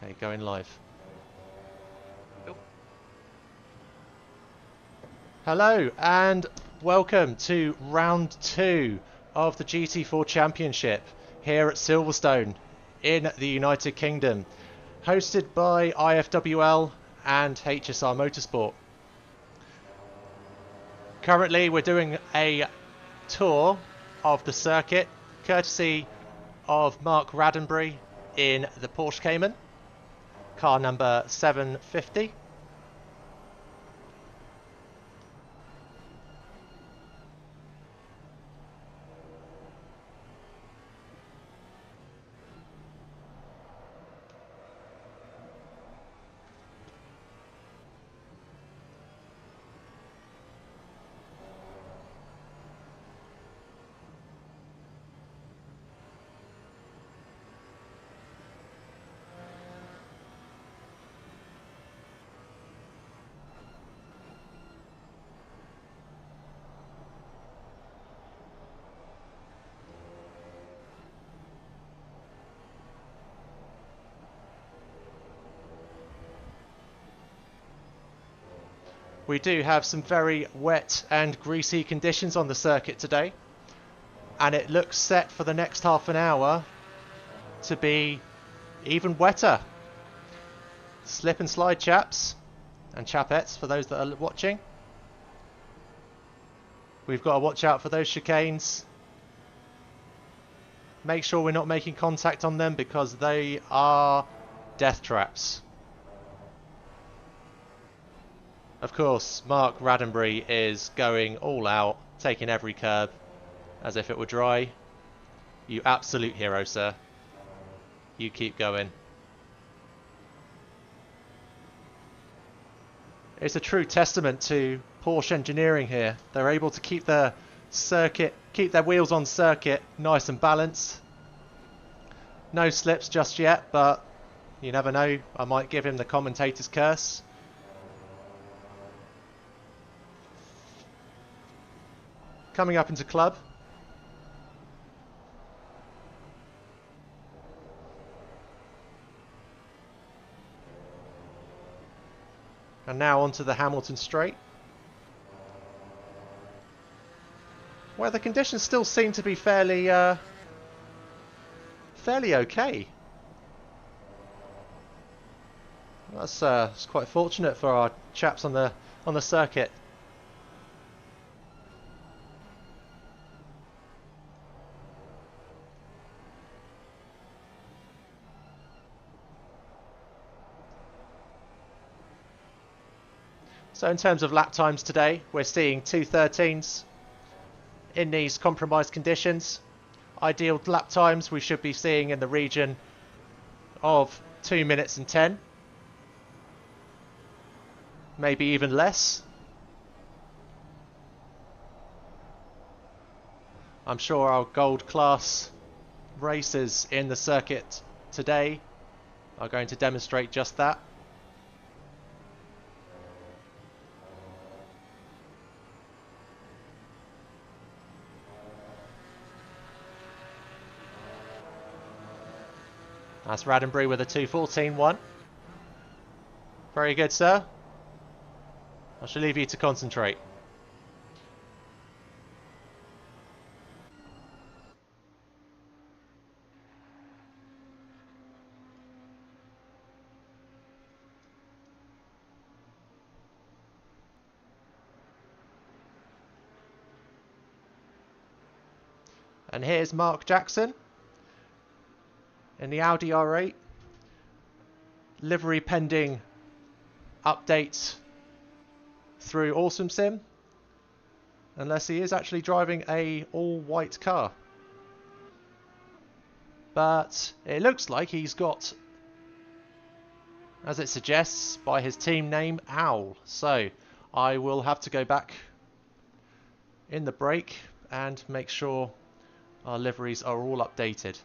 Okay, going live. Oh. Hello and welcome to round 2 of the GT4 Championship here at Silverstone in the United Kingdom, hosted by IFWL and HSR Motorsport. Currently we're doing a tour of the circuit courtesy of Mark Raddenbury in the Porsche Cayman, car number 750. We do have some very wet and greasy conditions on the circuit today, and it looks set for the next half an hour to be even wetter. Slip and slide, chaps and chapettes, for those that are watching. We've got to watch out for those chicanes. Make sure we're not making contact on them because they are death traps. Of course, Mark Raddenbury is going all out, taking every curb as if it were dry. You absolute hero, sir. You keep going. It's a true testament to Porsche engineering here. They're able to keep their circuit, keep their wheels on circuit nice and balanced. No slips just yet, but you never know. I might give him the commentator's curse. Coming up into club. And now onto the Hamilton straight, where the conditions still seem to be fairly okay. That's quite fortunate for our chaps on the circuit. So in terms of lap times today, we're seeing 2:13s in these compromised conditions. Ideal lap times we should be seeing in the region of 2 minutes and 10. Maybe even less. I'm sure our gold class racers in the circuit today are going to demonstrate just that. That's Raddenbury with a 2:14.1. Very good, sir. I shall leave you to concentrate. And here's Mark Jackson in the Audi R8. Livery pending updates through Awesome Sim, unless he is actually driving a all-white car. But it looks like he's got, as it suggests by his team name, Owl. So I will have to go back in the break and make sure our liveries are all updated.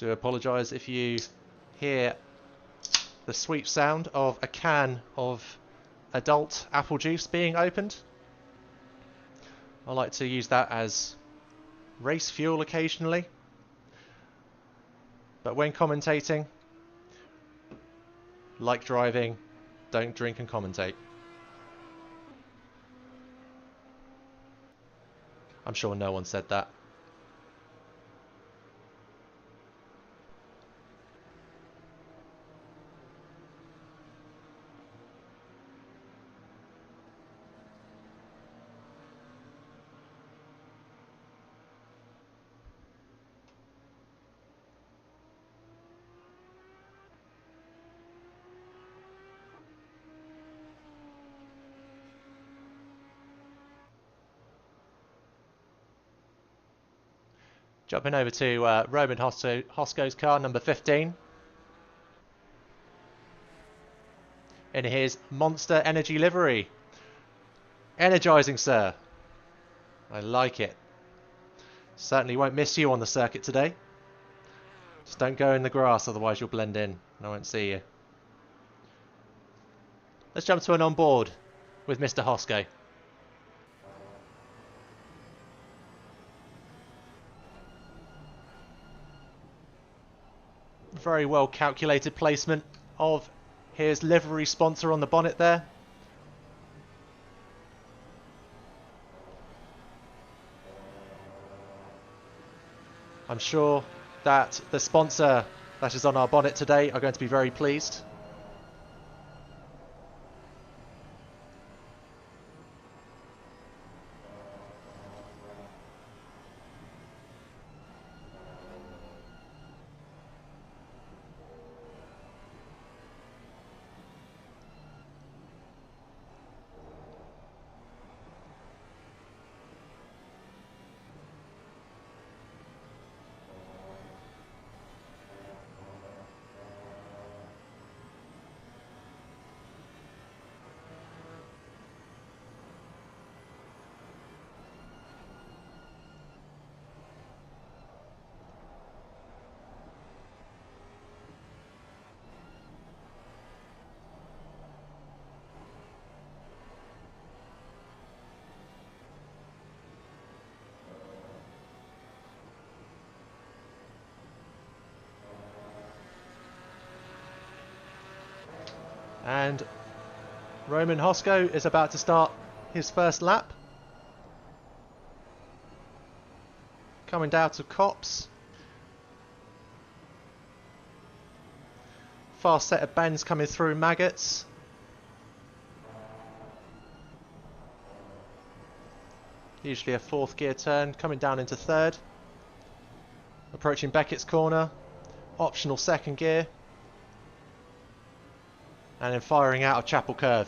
Do apologise if you hear the sweet sound of a can of adult apple juice being opened. I like to use that as race fuel occasionally, but when commentating, like driving, don't drink and commentate. I'm sure no one said that. Jumping over to Roman Hosco's car, number 15. In his Monster Energy livery. Energising, sir. I like it. Certainly won't miss you on the circuit today. Just don't go in the grass, otherwise you'll blend in and I won't see you. Let's jump to an onboard with Mr. Hosco. Very well calculated placement of his livery sponsor on the bonnet there. I'm sure that the sponsor that is on our bonnet today are going to be very pleased. And Roman Hosco is about to start his first lap. Coming down to Cops. Fast set of bends coming through Maggots. Usually a fourth gear turn, coming down into third. Approaching Beckett's corner. Optional second gear. And then firing out of Chapel Curve.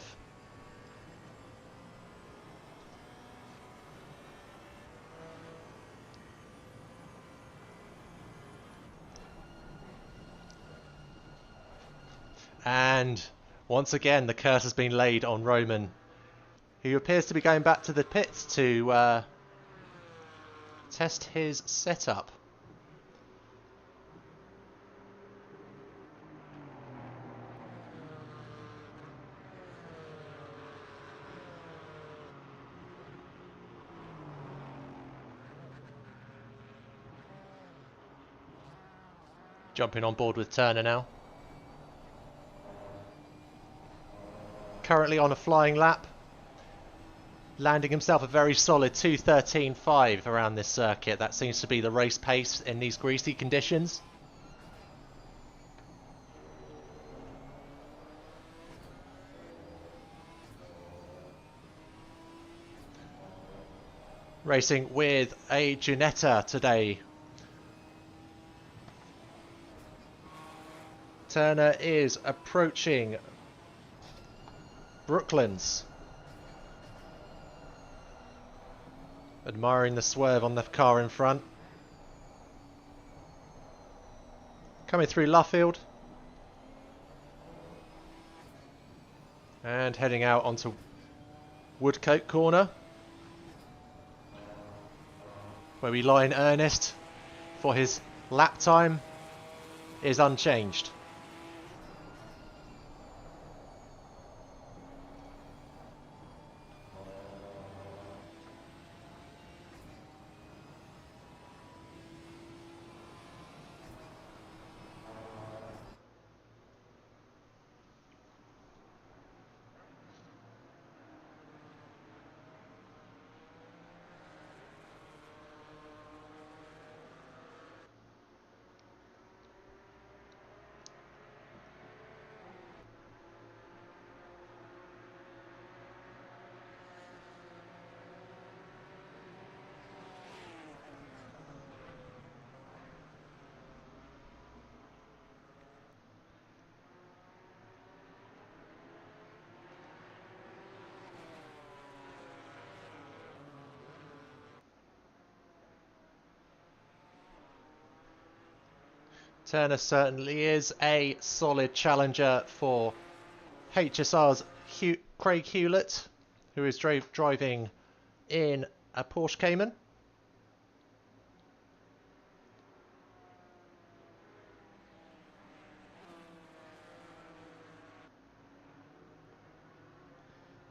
And once again the curse has been laid on Roman, who appears to be going back to the pits to test his setup. Jumping on board with Turner now. Currently on a flying lap. Landing himself a very solid 2:13.5 around this circuit. That seems to be the race pace in these greasy conditions. Racing with a Ginetta today. Turner is approaching Brooklands. Admiring the swerve on the car in front. Coming through Luffield. And heading out onto Woodcote Corner, where we lie in earnest for his lap time is unchanged. Turner certainly is a solid challenger for HSR's Craig Hewlett, who is driving in a Porsche Cayman.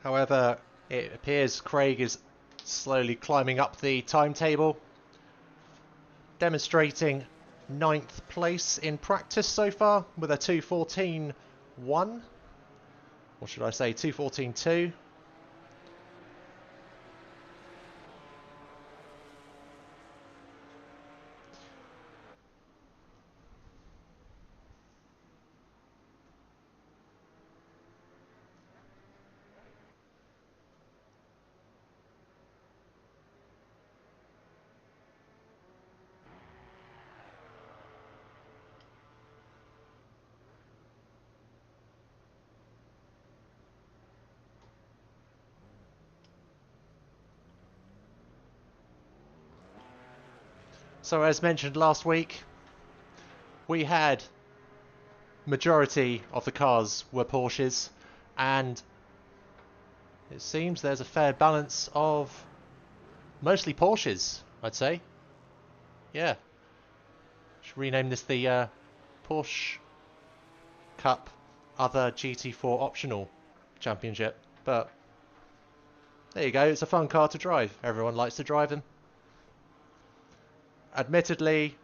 However, it appears Craig is slowly climbing up the timetable, demonstrating 9th place in practice so far with a 2:14.1, or should I say 2:14.2. So as mentioned last week, we had majority of the cars were Porsches, and it seems there's a fair balance of mostly Porsches, I'd say. Yeah. Should rename this the Porsche Cup Other GT4 Optional Championship. But there you go, it's a fun car to drive. Everyone likes to drive them. Admittedly,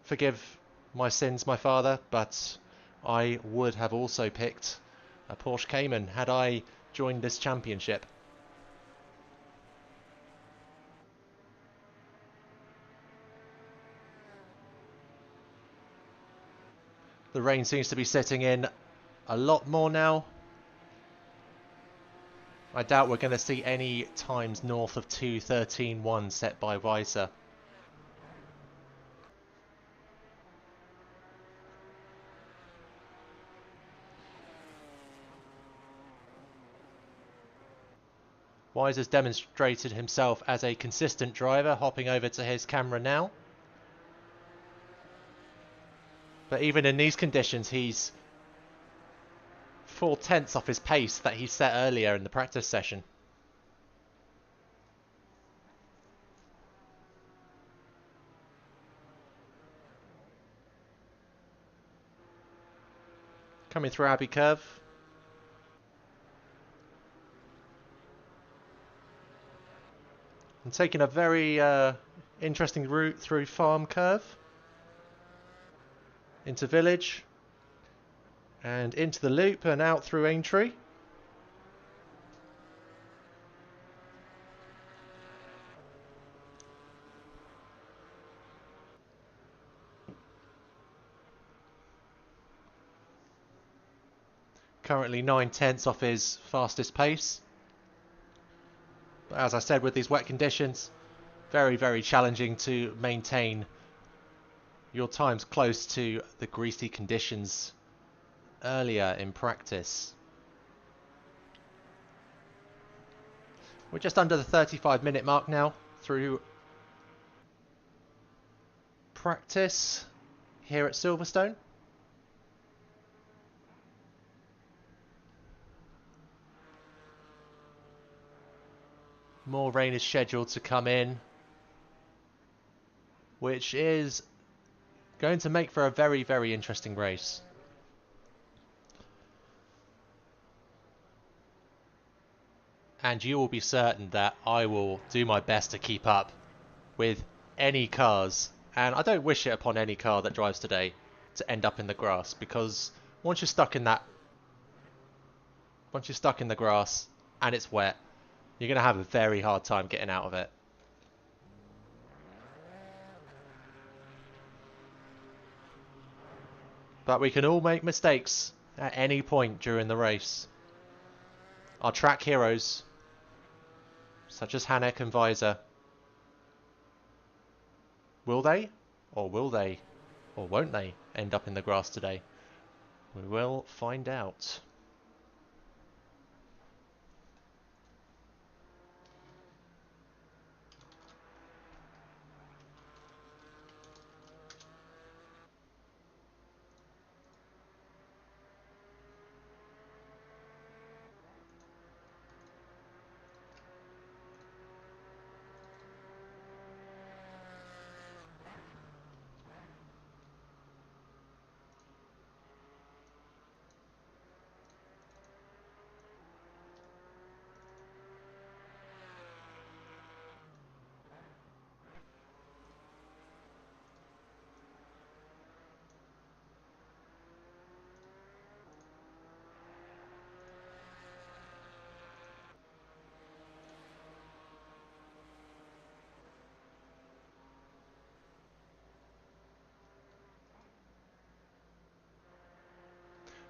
forgive my sins, my father, but I would have also picked a Porsche Cayman had I joined this championship. The rain seems to be setting in a lot more now. I doubt we're going to see any times north of 2:13.1 set by Weiser. Weiser's demonstrated himself as a consistent driver, hopping over to his camera now. But even in these conditions, he's 4/10 off his pace that he set earlier in the practice session. Coming through Abbey Curve. And taking a very interesting route through Farm Curve. Into Village. And into the loop and out through Aintree. Currently 9/10 off his fastest pace. But as I said, with these wet conditions, very, very challenging to maintain your times close to the greasy conditions earlier in practice. We're just under the 35-minute mark now through practice here at Silverstone. More rain is scheduled to come in, which is Going to make for a very, very interesting race. And you will be certain that I will do my best to keep up with any cars. And I don't wish it upon any car that drives today to end up in the grass, because once you're stuck in the grass and it's wet, you're going to have a very hard time getting out of it. But we can all make mistakes at any point during the race. Our track heroes, such as Hanek and Visor, will they, or won't they end up in the grass today? We will find out.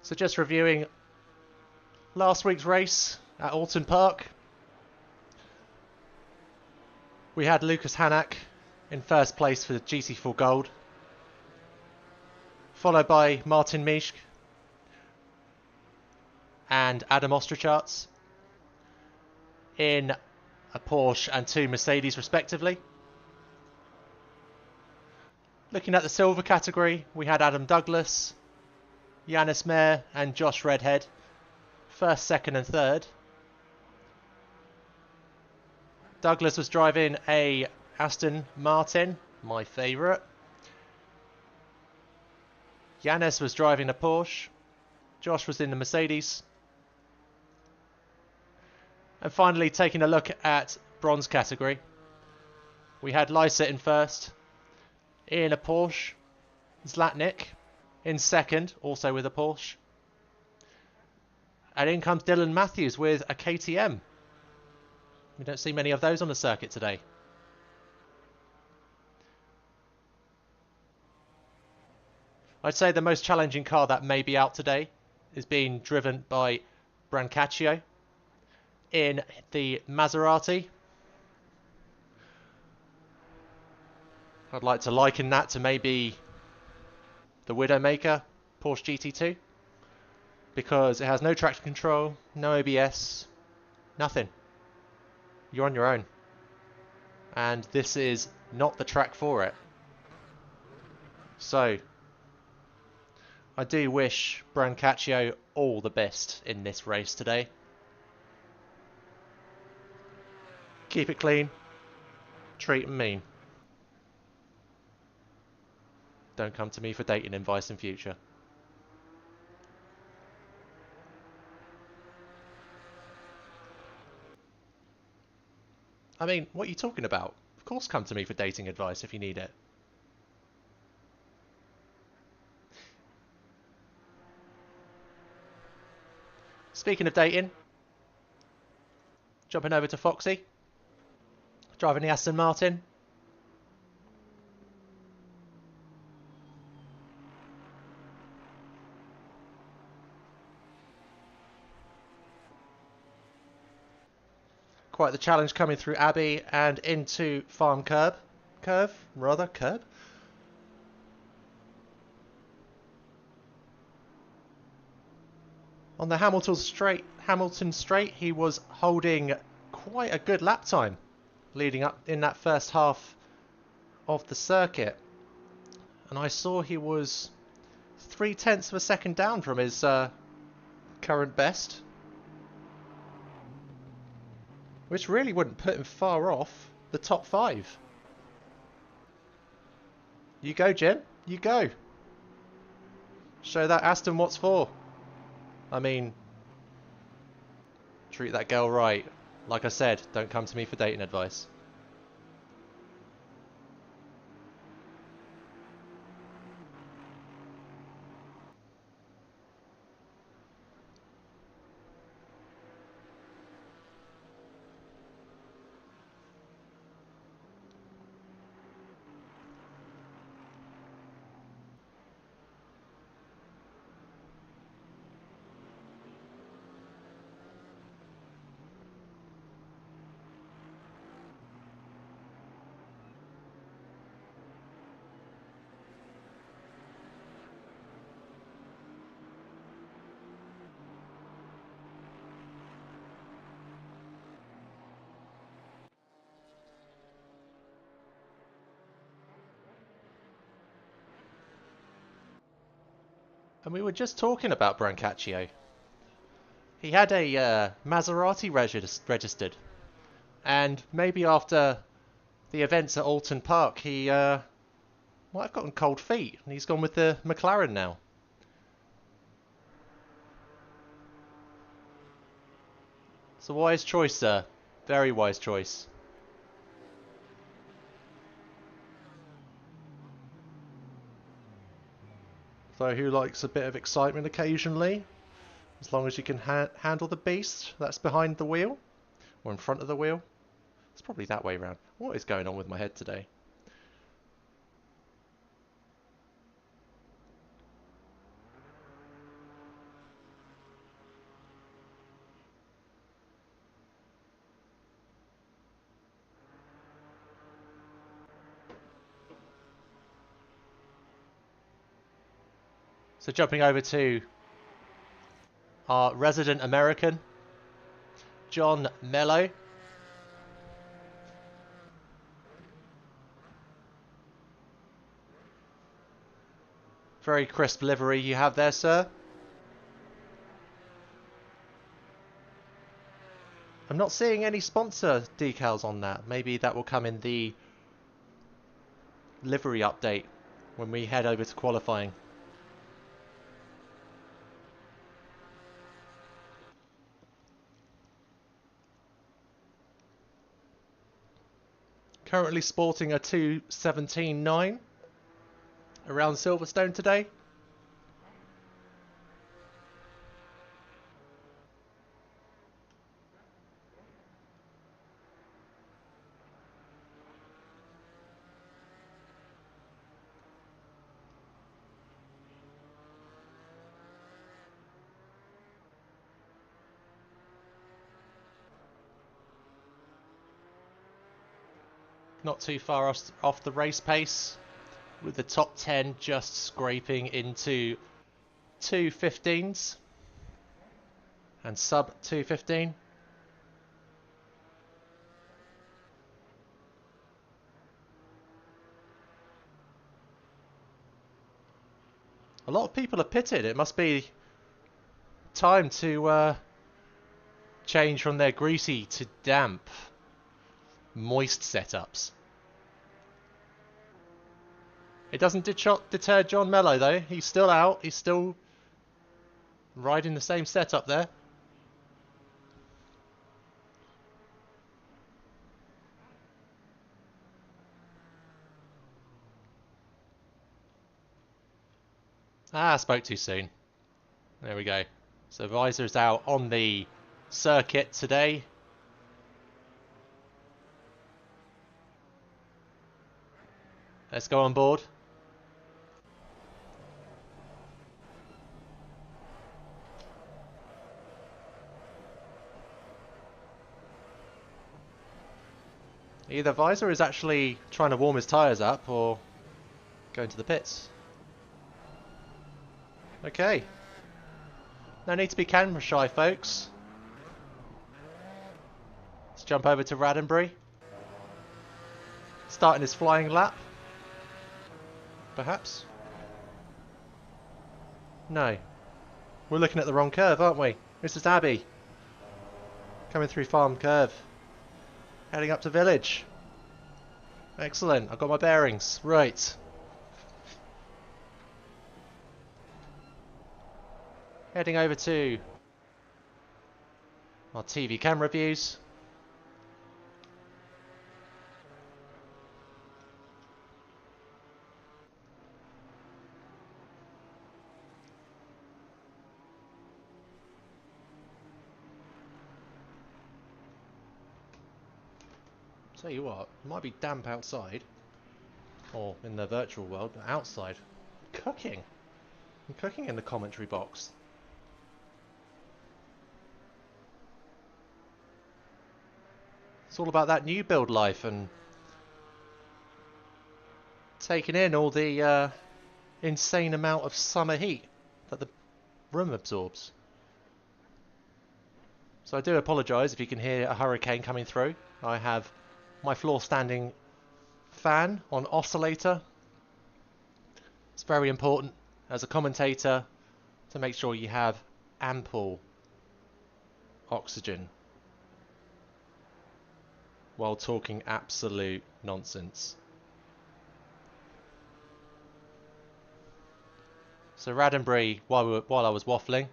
So just reviewing last week's race at Alton Park. We had Lucas Hanak in first place for the GT4 Gold, followed by Martin Mischke and Adam Ostracharts in a Porsche and 2 Mercedes respectively. Looking at the silver category, we had Adam Douglas, Yannis Mayer and Josh Redhead, first, second and third. Douglas was driving a Aston Martin, my favourite. Yannis was driving a Porsche. Josh was in the Mercedes. And finally, taking a look at bronze category, we had Lysa in first, in a Porsche. Zlatnik in second, also with a Porsche. And in comes Dylan Matthews with a KTM. We don't see many of those on the circuit today. I'd say the most challenging car that may be out today is being driven by Brancaccio in the Maserati. I'd like to liken that to maybe the Widowmaker Porsche GT2, because it has no traction control, no ABS, nothing. You're on your own, and this is not the track for it. So I do wish Brancaccio all the best in this race today. Keep it clean, treat them mean. Don't come to me for dating advice in future. I mean, what are you talking about? Of course come to me for dating advice if you need it. Speaking of dating, jumping over to Foxy, driving the Aston Martin. Quite the challenge coming through Abbey and into Farm Curb. Curb. On the Hamilton straight, he was holding quite a good lap time leading up in that first half of the circuit. And I saw he was 0.3 of a second down from his current best, which really wouldn't put him far off the top 5. You go, Jim. you go. Show that Aston what's for. I mean, treat that girl right. Like I said, don't come to me for dating advice. And we were just talking about Brancaccio. He had a Maserati registered. And maybe after the events at Alton Park, he might have gotten cold feet. And he's gone with the McLaren now. It's a wise choice, sir. Very wise choice. So who likes a bit of excitement occasionally? As long as you can handle the beast that's behind the wheel. Or in front of the wheel. It's probably that way around. What is going on with my head today? So jumping over to our resident American, John Mello. Very crisp livery you have there, sir. I'm not seeing any sponsor decals on that. Maybe that will come in the livery update when we head over to qualifying. Currently sporting a 2:17.9 around Silverstone today. Not too far off the race pace, with the top 10 just scraping into 2:15s and sub 2:15. A lot of people are pitted. It must be time to change from their greasy to damp, moist setups. It doesn't deter John Mello though. He's still out. He's still riding the same setup there. Ah, I spoke too soon. There we go. So Visor's out on the circuit today. Let's go on board. Either Visor is actually trying to warm his tyres up or going to the pits. Okay. No need to be camera shy, folks. Let's jump over to Raddenbury. Starting his flying lap. Perhaps? No. We're looking at the wrong curve, aren't we? This is Abbey. Coming through Farm Curve. Heading up to Village. Excellent, I've got my bearings. Right. Heading over to our TV camera views. Tell you what, it might be damp outside, or in the virtual world, but outside, cooking. I'm cooking in the commentary box. It's all about that new build life and taking in all the insane amount of summer heat that the room absorbs. So I do apologise if you can hear a hurricane coming through. I have my floor standing fan on oscillator. It's very important as a commentator to make sure you have ample oxygen while talking absolute nonsense. So Raddenbury, while I was waffling,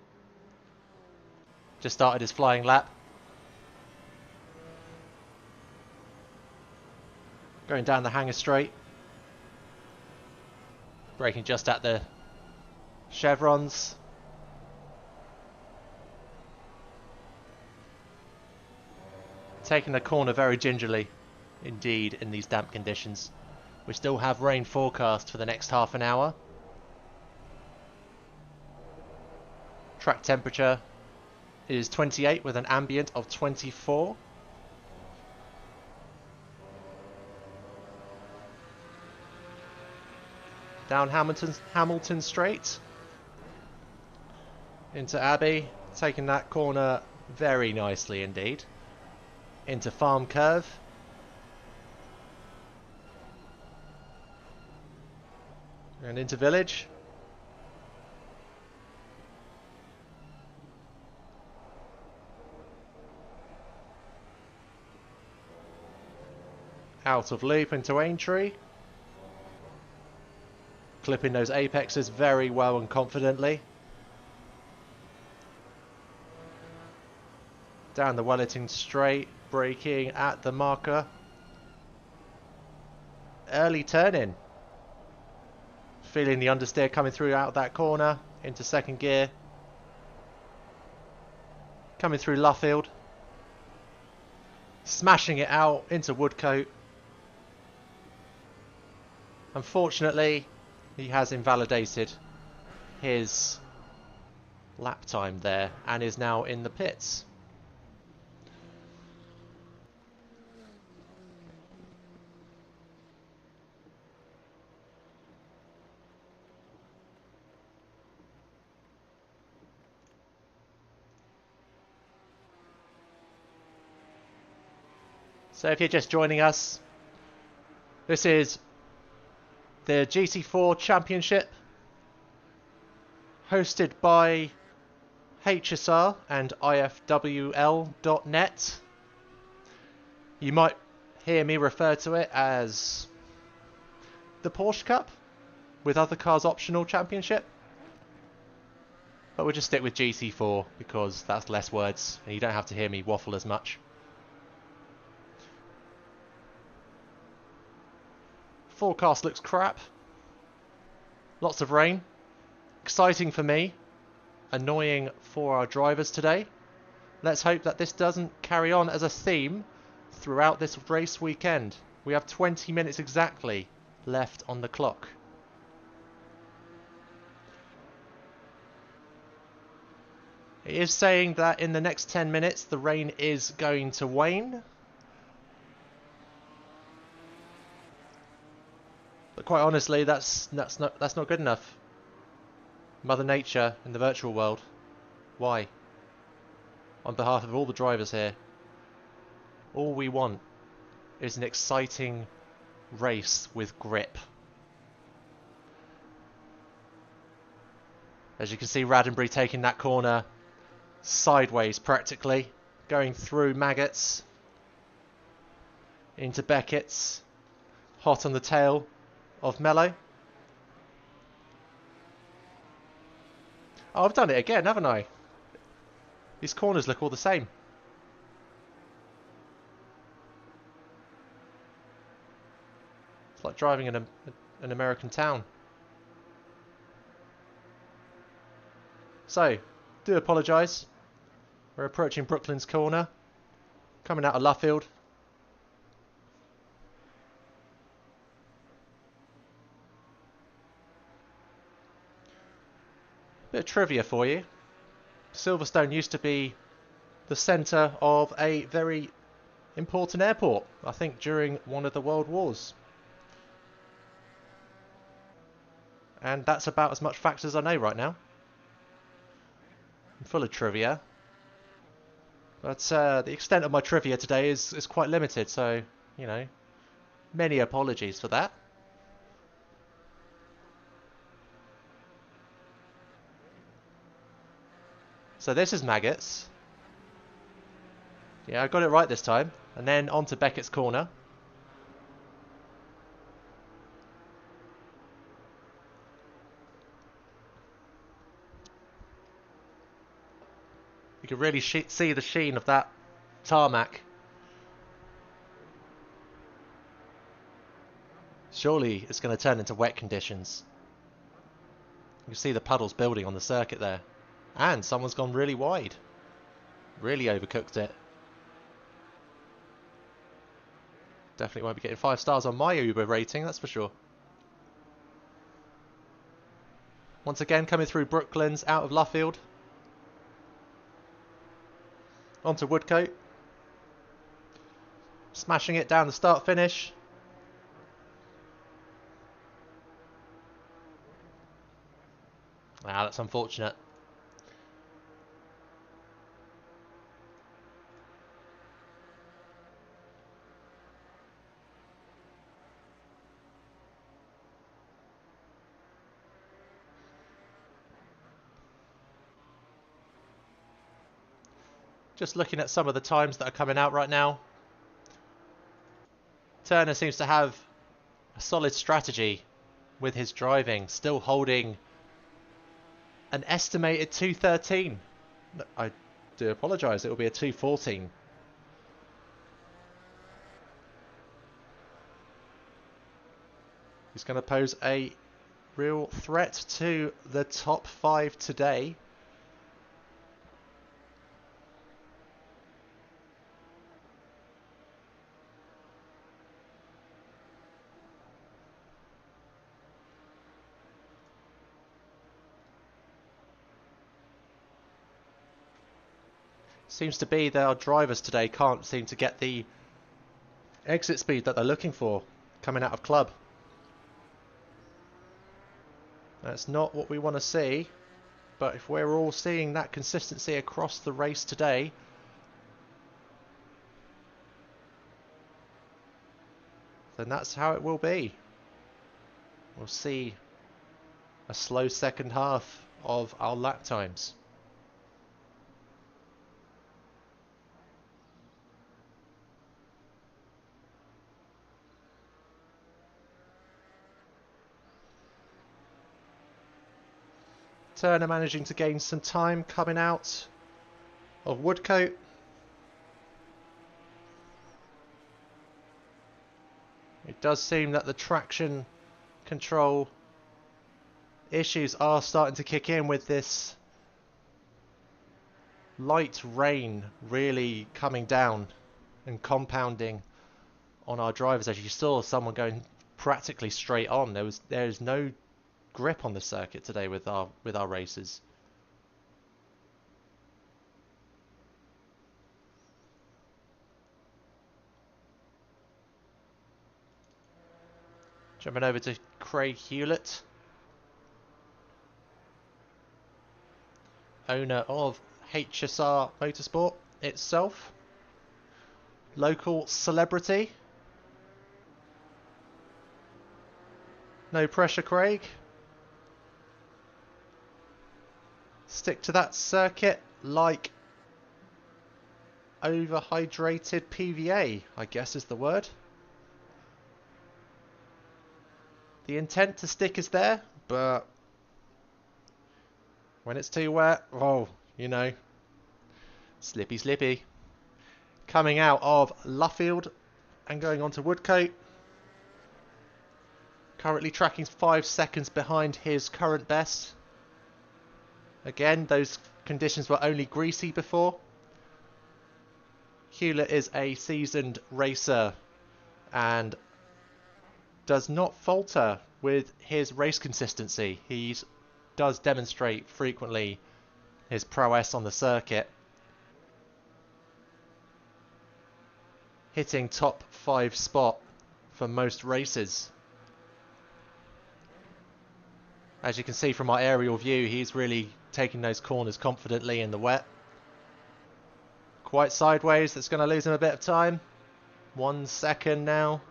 just started his flying lap. Going down the hanger straight. Braking just at the chevrons. Taking the corner very gingerly indeed in these damp conditions. We still have rain forecast for the next half an hour. Track temperature is 28 with an ambient of 24. Down Hamilton Straight into Abbey, taking that corner very nicely indeed. Into Farm Curve. And into Village. Out of loop into Aintree. Clipping those apexes very well and confidently. Down the Wellington Straight, braking at the marker. Early turn-in. Feeling the understeer coming through out of that corner into second gear. Coming through Luffield. Smashing it out into Woodcote. Unfortunately, he has invalidated his lap time there and is now in the pits. So if you're just joining us, this is the GT4 Championship hosted by HSR and ifwl.net. You might hear me refer to it as the Porsche Cup with other cars optional championship. But we'll just stick with GT4 because that's less words and you don't have to hear me waffle as much. Forecast looks crap. Lots of rain. Exciting for me. Annoying for our drivers today. Let's hope that this doesn't carry on as a theme throughout this race weekend. We have 20 minutes exactly left on the clock. It is saying that in the next 10 minutes the rain is going to wane. But quite honestly, that's not good enough. Mother Nature in the virtual world. Why? On behalf of all the drivers here, all we want is an exciting race with grip. As you can see, Raddenbury taking that corner sideways practically, going through Maggots into Beckett's, hot on the tail of Mello. Oh, I've done it again, haven't I? These corners look all the same. It's like driving in an American town. So, do apologise. We're approaching Brooklands corner. Coming out of Luffield. Bit of trivia for you. Silverstone used to be the centre of a very important airport, I think during one of the world wars. And that's about as much fact as I know right now. I'm full of trivia. But the extent of my trivia today is quite limited, so, you know, many apologies for that. So this is Maggots. Yeah, I got it right this time. And then on to Beckett's corner. You can really see the sheen of that tarmac. Surely it's going to turn into wet conditions. You can see the puddles building on the circuit there. And someone's gone really wide. Really overcooked it. Definitely won't be getting 5 stars on my Uber rating, that's for sure. Once again, coming through Brooklands, out of Luffield. Onto Woodcote. Smashing it down the start-finish. Ah, that's unfortunate. Just looking at some of the times that are coming out right now. Turner seems to have a solid strategy with his driving, still holding an estimated 213. I do apologise, it will be a 214. He's going to pose a real threat to the top 5 today. Seems to be that our drivers today can't seem to get the exit speed that they're looking for coming out of club. That's not what we want to see, but if we're all seeing that consistency across the race today, then that's how it will be. We'll see a slow second half of our lap times. Turner managing to gain some time coming out of Woodcote. It does seem that the traction control issues are starting to kick in with this light rain really coming down and compounding on our drivers. As you saw, someone going practically straight on. There is no grip on the circuit today with our racers. Jumping over to Craig Hewlett, owner of HSR Motorsport itself, local celebrity. No pressure, Craig. Stick to that circuit like overhydrated PVA, I guess is the word. The intent to stick is there, but When it's too wet, oh, you know, slippy slippy. Coming out of Luffield and going on to Woodcote. Currently tracking 5 seconds behind his current best. Again, those conditions were only greasy before. Hewlett is a seasoned racer and does not falter with his race consistency. He does demonstrate frequently his prowess on the circuit, hitting top 5 spot for most races. As you can see from our aerial view, he's really taking those corners confidently in the wet. Quite sideways, that's going to lose him a bit of time. 1 second now.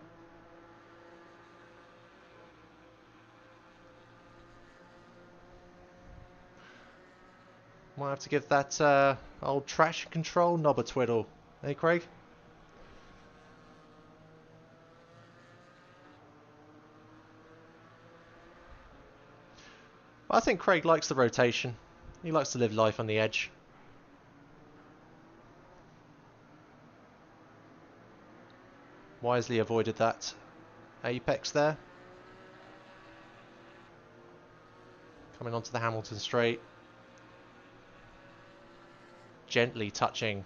Might have to give that old traction control knob a twiddle. Hey, Craig? I think Craig likes the rotation. He likes to live life on the edge. Wisely avoided that apex there. Coming onto the Hamilton straight. Gently touching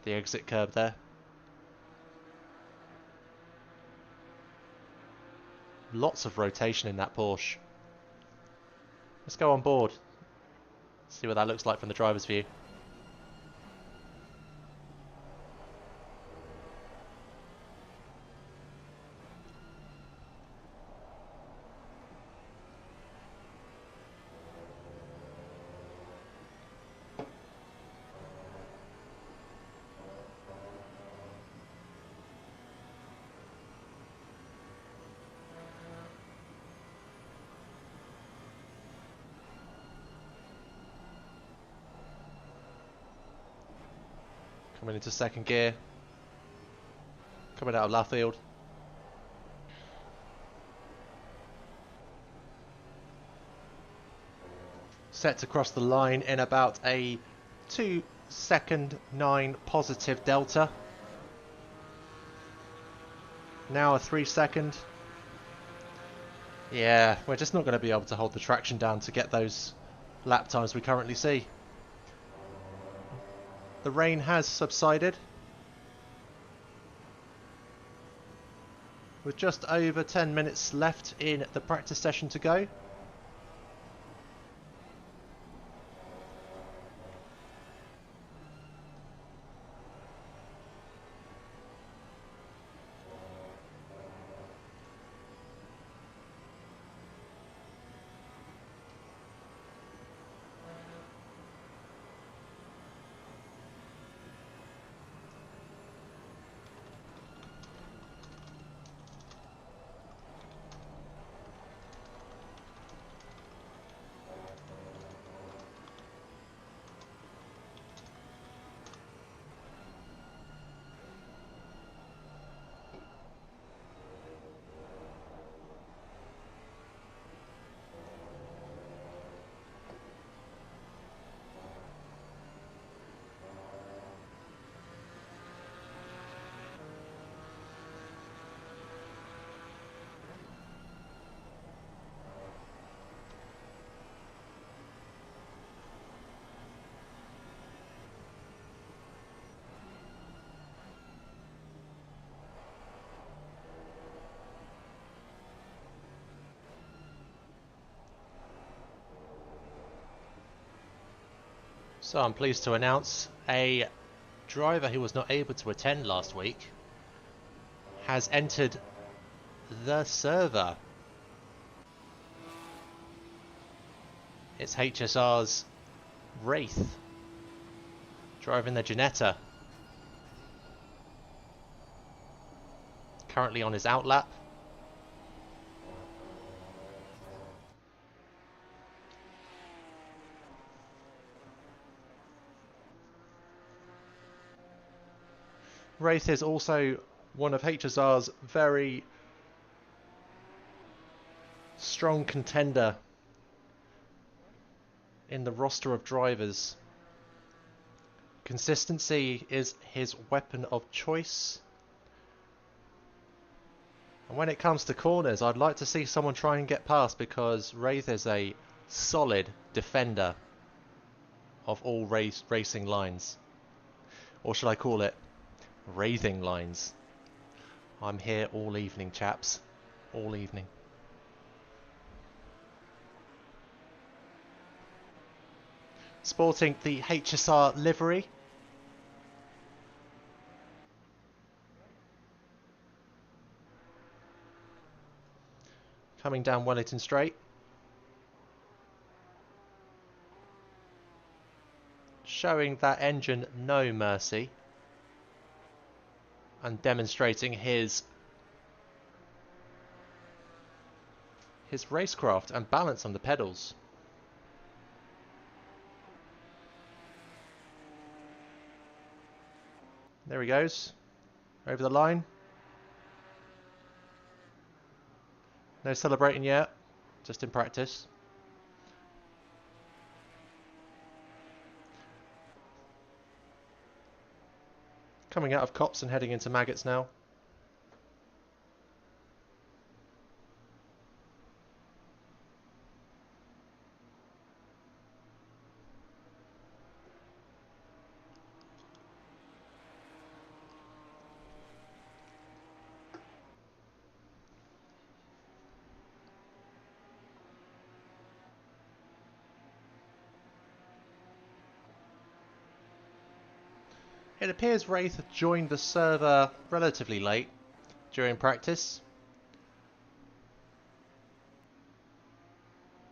the exit curb there. Lots of rotation in that Porsche. Let's go on board. See what that looks like from the driver's view. Coming into second gear. Coming out of Luffield. Set to cross the line in about a 2:09 positive delta. Now a 3 second. Yeah, we're just not going to be able to hold the traction down to get those lap times we currently see. The rain has subsided. With just over 10 minutes left in the practice session to go. So I'm pleased to announce a driver who was not able to attend last week has entered the server. It's HSR's Wraith, driving the Ginetta. Currently on his outlap. Wraith is also one of HSR's very strong contender in the roster of drivers. Consistency is his weapon of choice. And when it comes to corners, I'd like to see someone try and get past, because Wraith is a solid defender of all racing lines. Or should I call it wraithing lines? I'm here all evening, chaps. All evening. Sporting the HSR livery. Coming down Wellington Straight. Showing that engine no mercy. And demonstrating his racecraft and balance on the pedals. There he goes. Over the line. No celebrating yet. Just in practice. Coming out of Cops and heading into Maggots now. It appears Wraith joined the server relatively late during practice.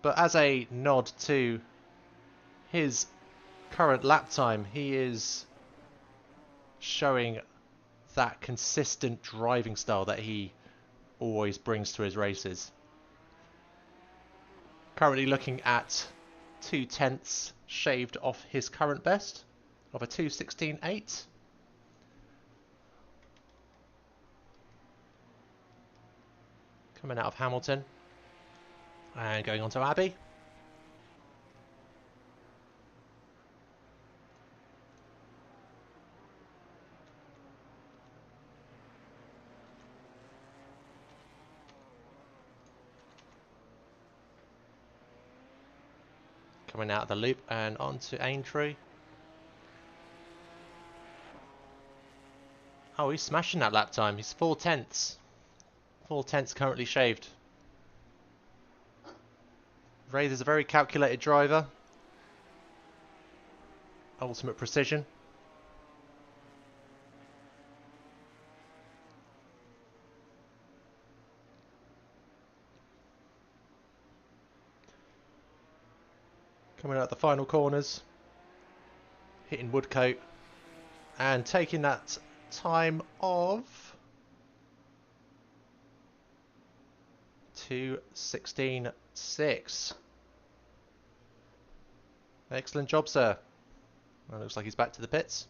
But as a nod to his current lap time, he is showing that consistent driving style that he always brings to his races. Currently looking at 2/10 shaved off his current best of a 2:16.8. Coming out of Hamilton and going on to Abbey. Coming out of the loop and on to Aintree. Oh, he's smashing that lap time. He's 4/10. 4/10 currently shaved. Wraith is a very calculated driver. Ultimate precision. Coming out the final corners. Hitting Woodcote. And taking that time of 2:16.6. Excellent job, sir. Well, looks like he's back to the pits.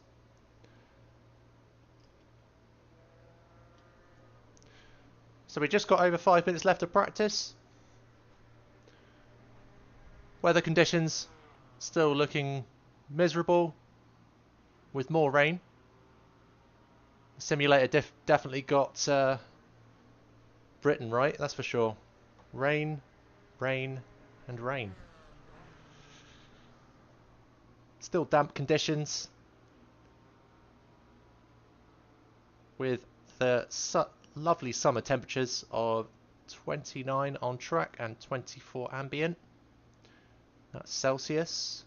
So we just got over 5 minutes left of practice. Weather conditions still looking miserable with more rain. The simulator definitely got Britain right, that's for sure. Rain, rain, and rain. Still damp conditions with the lovely summer temperatures of 29 on track and 24 ambient. That's Celsius.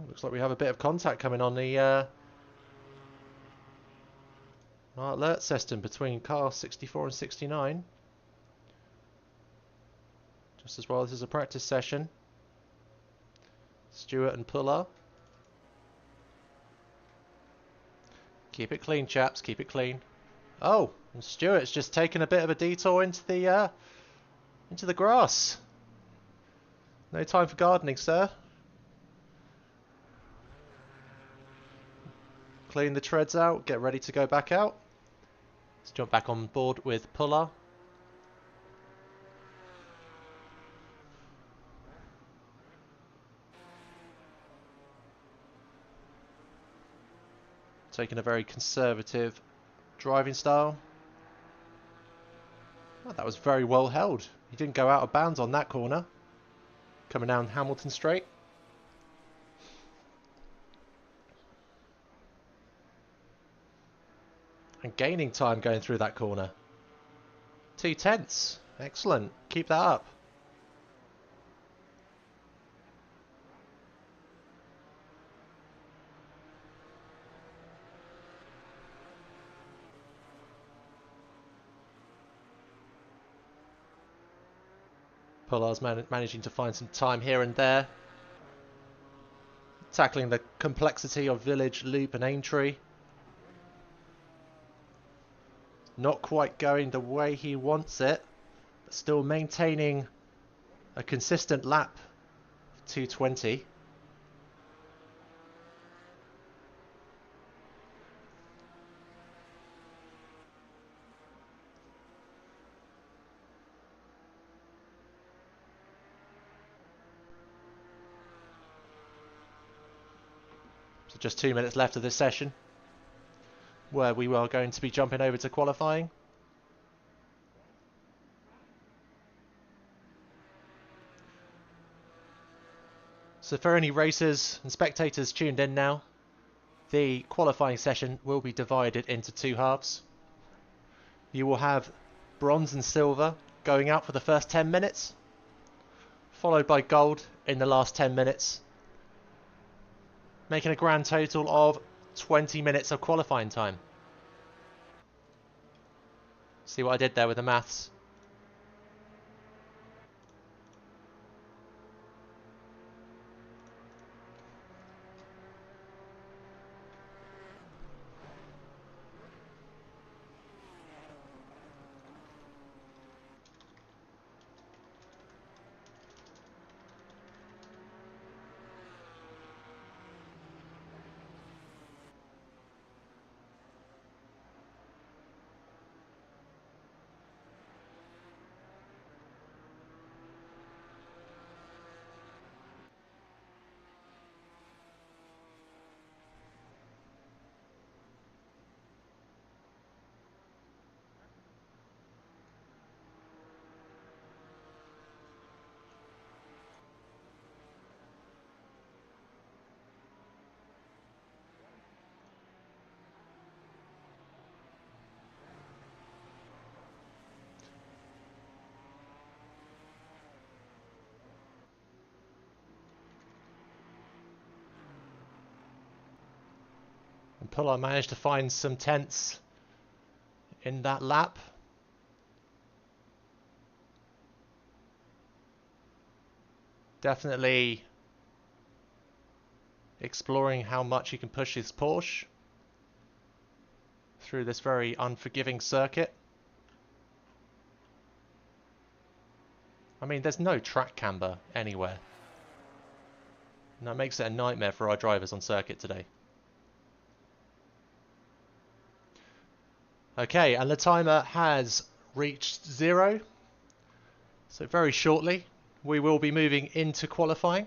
Looks like we have a bit of contact coming on the alert system between car 64 and 69. Just as well, this is a practice session. Stewart and Puller. Keep it clean, chaps. Keep it clean. Oh, and Stewart's just taken a bit of a detour into the grass. No time for gardening, sir. Clean the treads out. Get ready to go back out. Let's jump back on board with Puller. Taking a very conservative driving style. Oh, that was very well held. He didn't go out of bounds on that corner. Coming down Hamilton Straight. And gaining time going through that corner. 2/10. Excellent. Keep that up. Pollard's managing to find some time here and there. Tackling the complexity of Village, Loop and Aintree. Not quite going the way he wants it, but still maintaining a consistent lap. 2:20. So just 2 minutes left of this session, where we are going to be jumping over to qualifying. So for any racers and spectators tuned in now, the qualifying session will be divided into two halves. You will have bronze and silver going out for the first 10 minutes, followed by gold in the last 10 minutes, making a grand total of 20 minutes of qualifying time. See what I did there with the maths? And Puller managed to find some tenths in that lap. Definitely exploring how much he can push his Porsche through this very unforgiving circuit. I mean, there's no track camber anywhere. And that makes it a nightmare for our drivers on circuit today. Okay, and the timer has reached 0. So very shortly, we will be moving into qualifying.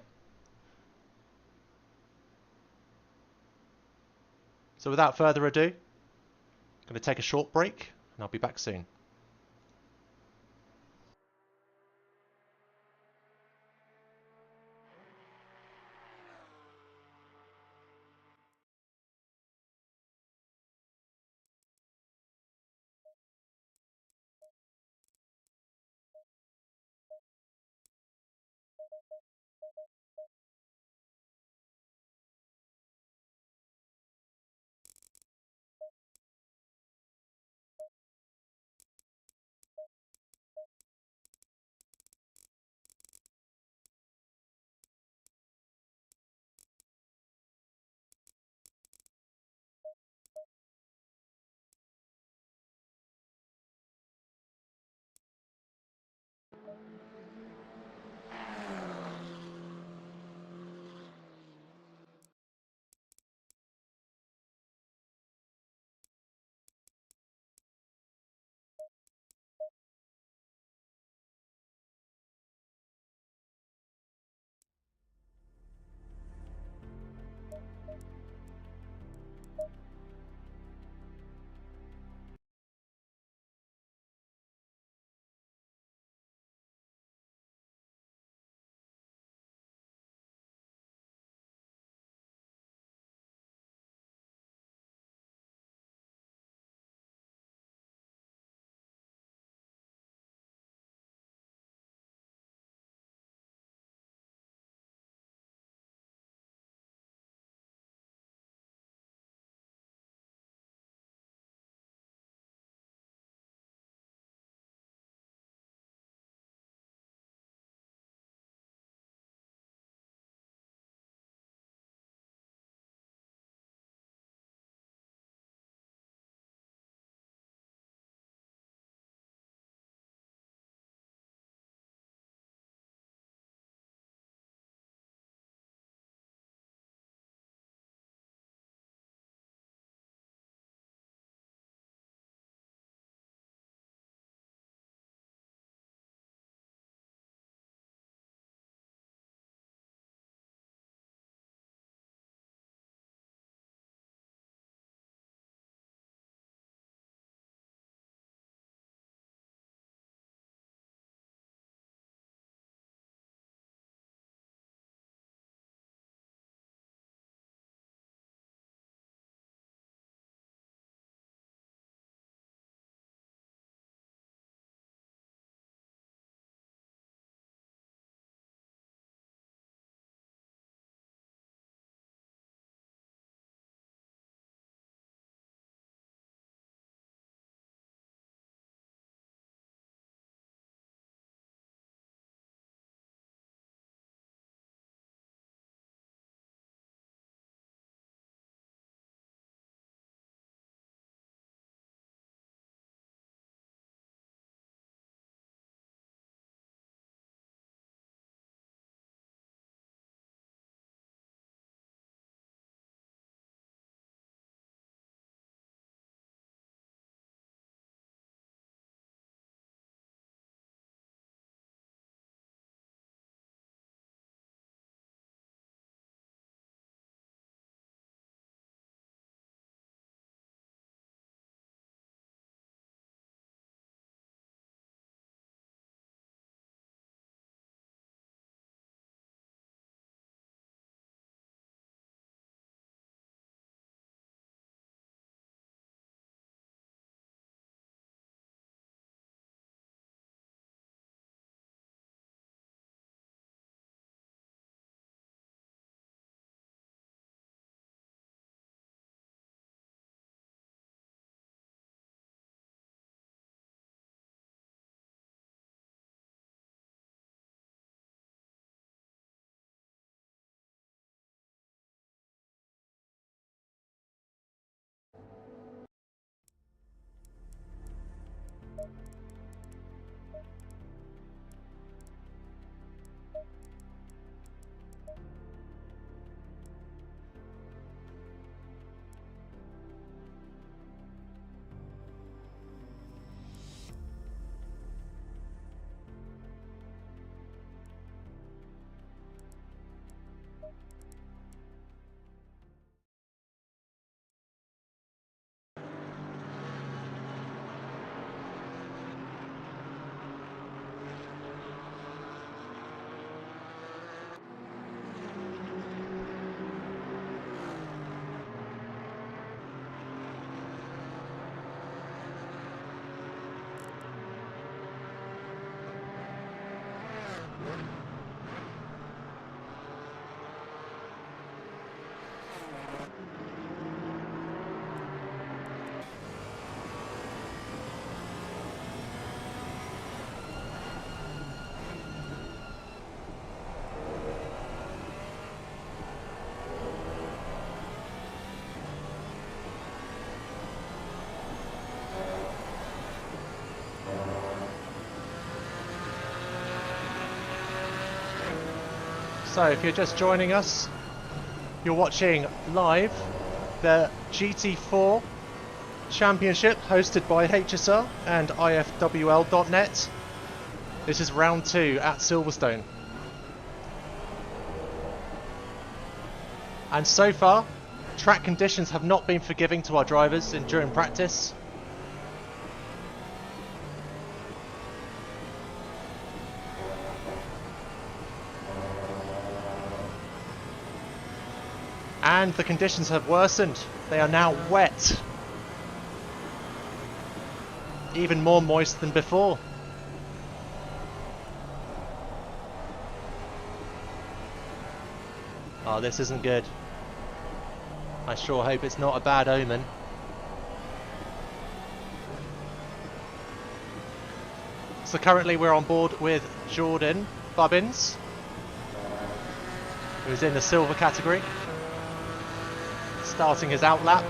So without further ado, I'm going to take a short break, and I'll be back soon. So if you're just joining us, you're watching live the GT4 Championship hosted by HSR and ifwl.net. This is round 2 at Silverstone. And so far, track conditions have not been forgiving to our drivers during practice. And the conditions have worsened. They are now wet. Even more moist than before. Oh, this isn't good. I sure hope it's not a bad omen. So currently we're on board with Jordan Bubbins, who's in the silver category, starting his outlap.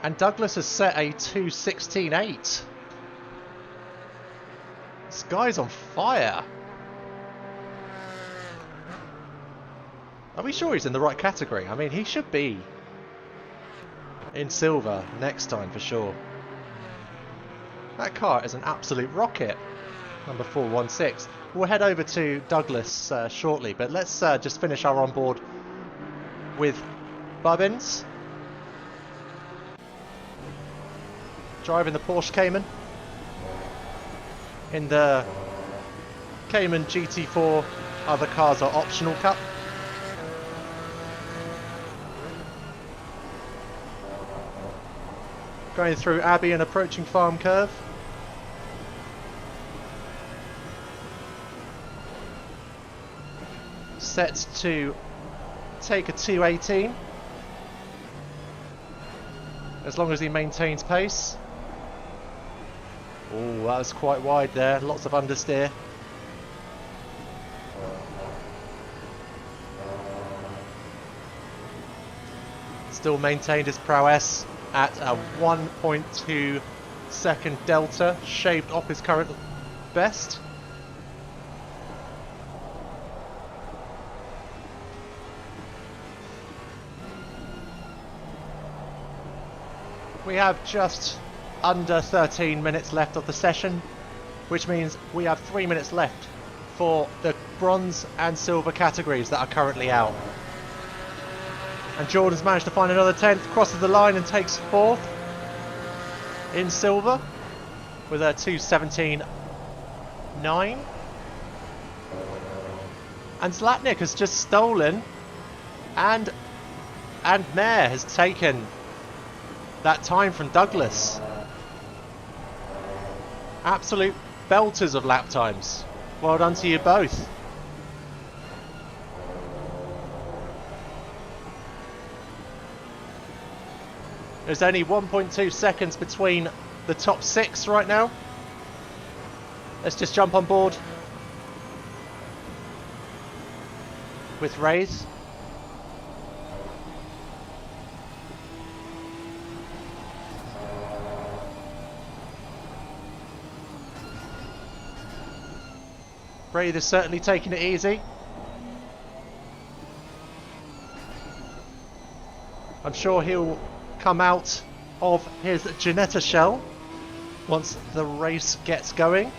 And Douglas has set a 2:16.8. This guy's on fire. Are we sure he's in the right category? I mean, he should be in silver next time for sure. That car is an absolute rocket. Number 416. We'll head over to Douglas shortly, but let's just finish our onboard with Bubbins. Driving the Porsche Cayman in the Cayman GT4 Other Cars Are Optional Cup. Going through Abbey and approaching Farm Curve. Set to take a 2:18 as long as he maintains pace. Oh, that was quite wide there. Lots of understeer. Still maintained his prowess at a 1.2 second delta, shaved off his current best. We have just under 13 minutes left of the session, which means we have 3 minutes left for the bronze and silver categories that are currently out. And Jordan's managed to find another 10th, crosses the line and takes 4th in silver with a 2:17.9. And Zlatnik has just stolen, and Mayer has taken that time from Douglas. Absolute belters of lap times. Well done to you both. There's only 1.2 seconds between the top 6 right now. Let's just jump on board with Wraith. Wraith is certainly taking it easy. I'm sure he'll come out of his Janetta shell once the race gets going.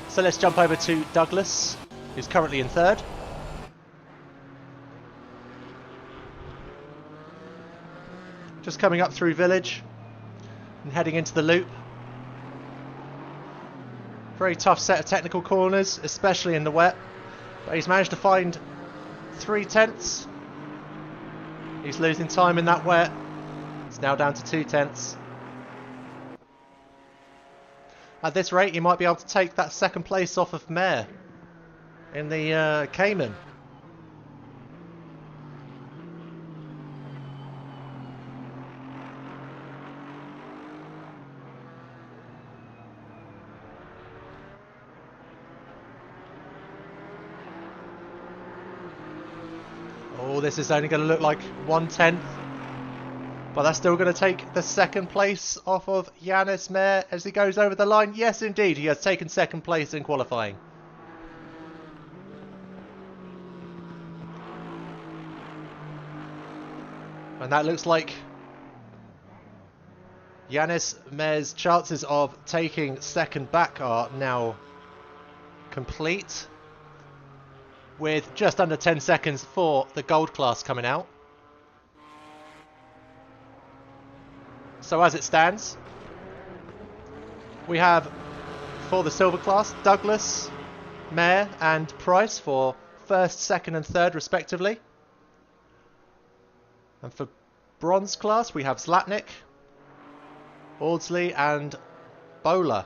So let's jump over to Douglas, who's currently in 3rd. Just coming up through Village and heading into the loop. Very tough set of technical corners, especially in the wet. But he's managed to find 3 tenths. He's losing time in that wet. It's now down to 2 tenths. At this rate, he might be able to take that second place off of Mayer in the Cayman. Oh, this is only going to look like 1/10. But that's still going to take the second place off of Yannis Mayer as he goes over the line. Yes, indeed, he has taken second place in qualifying. And that looks like Yannis Mayer's chances of taking second back are now complete, with just under 10 seconds for the gold class coming out. So as it stands, we have for the silver class Douglas, Mayer and Price for first, second and third respectively. And for bronze class we have Zlatnik, Audsley and Bowler.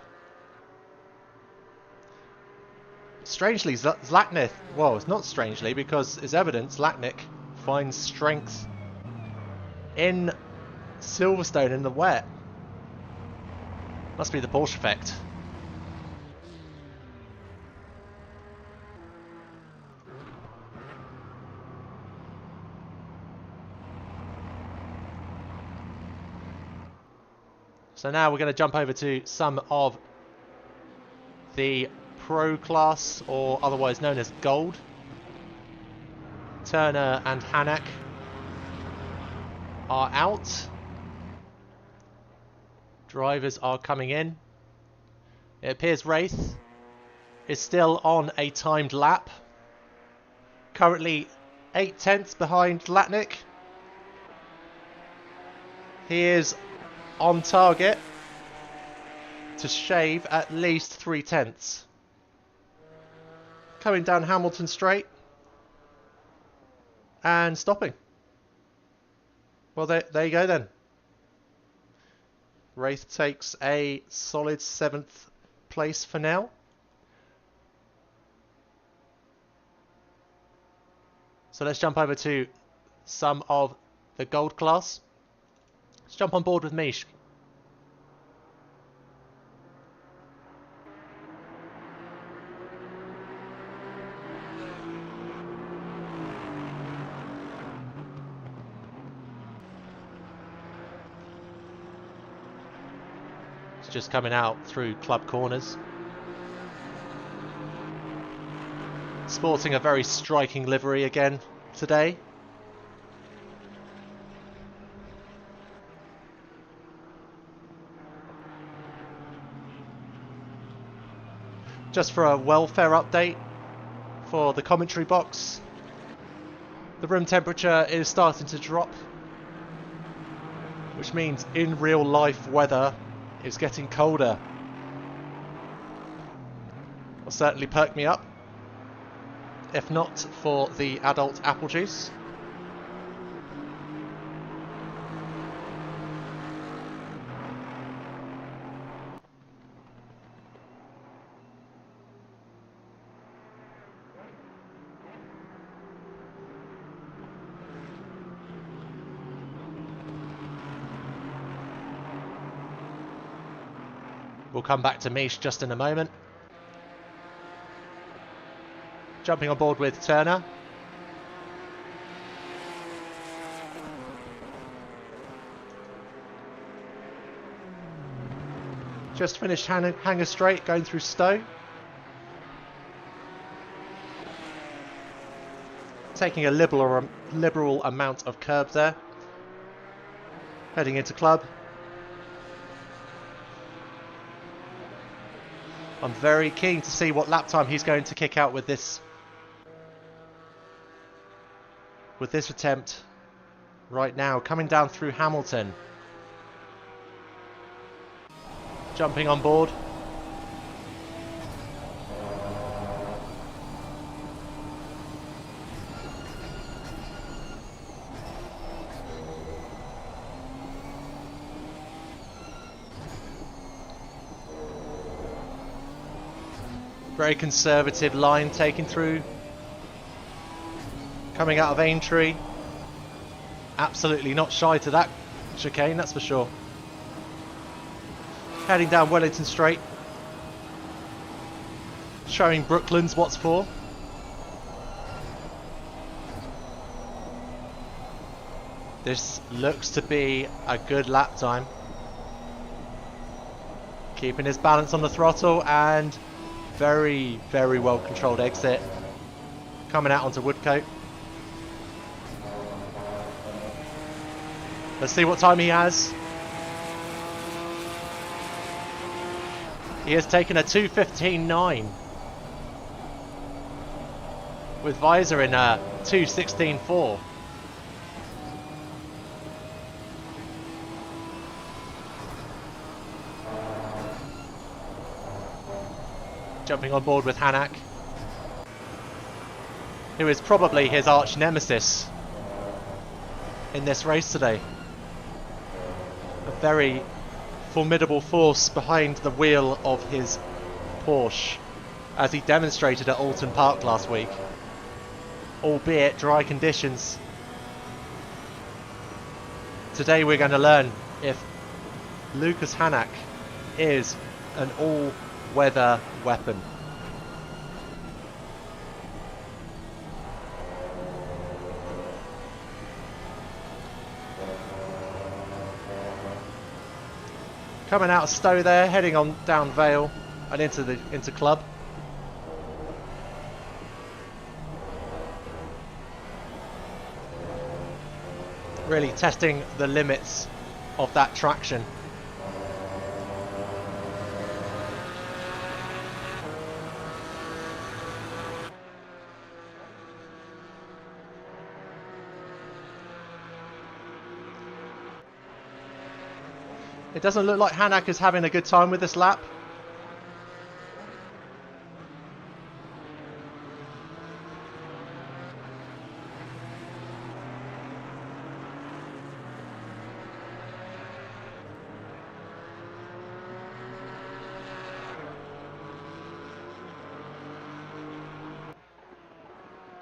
Strangely, Zlatnik, well, it's not strangely because it's evident Zlatnik finds strength in Silverstone in the wet. Must be the Porsche effect. So now we're going to jump over to some of the Pro class, or otherwise known as Gold. Turner and Hanak are out. Drivers are coming in. It appears Wraith is still on a timed lap. Currently 8/10 behind Zlatnik. He is on target to shave at least 3/10. Coming down Hamilton Straight and stopping. Well, there you go then. Wraith takes a solid 7th place for now. So let's jump over to some of the gold class. Let's jump on board with Mish. Just coming out through club corners. Sporting a very striking livery again today. Just for a welfare update for the commentary box, the room temperature is starting to drop, which means in real life weather it's getting colder. Will certainly perk me up, if not for the adult apple juice. We'll come back to Mish just in a moment. Jumping on board with Turner. Just finished Hangar Straight, going through Stowe. Taking a liberal amount of curb there. Heading into club. I'm very keen to see what lap time he's going to kick out with this attempt right now. Coming down through Hamilton. Jumping on board. Very conservative line taking through. Coming out of Aintree. Absolutely not shy to that chicane, that's for sure. Heading down Wellington Straight. Showing Brooklands what's for. This looks to be a good lap time. Keeping his balance on the throttle and very, very well controlled exit. Coming out onto Woodcote. Let's see what time he has. He has taken a 2:15.9 with Visor in a 2:16.4. Jumping on board with Hanak, who is probably his arch nemesis in this race today. A very formidable force behind the wheel of his Porsche, as he demonstrated at Alton Park last week, albeit dry conditions. Today we're going to learn if Lucas Hanak is an all-weather weapon. Coming out of Stowe there, heading on down Vale and into Club. Really testing the limits of that traction. It doesn't look like Hanak is having a good time with this lap.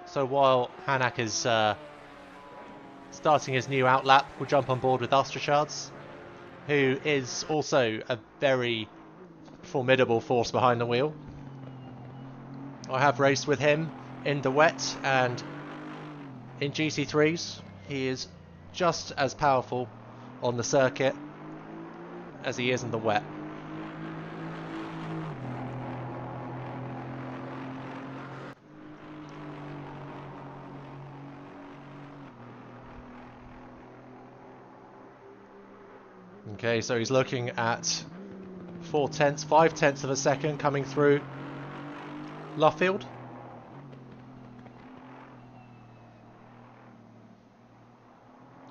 So while Hanak is starting his new outlap, we'll jump on board with Astrachards, who is also a very formidable force behind the wheel. I have raced with him in the wet and in GT3s. He is just as powerful on the circuit as he is in the wet. Okay, so he's looking at 5 tenths of a second coming through Luffield.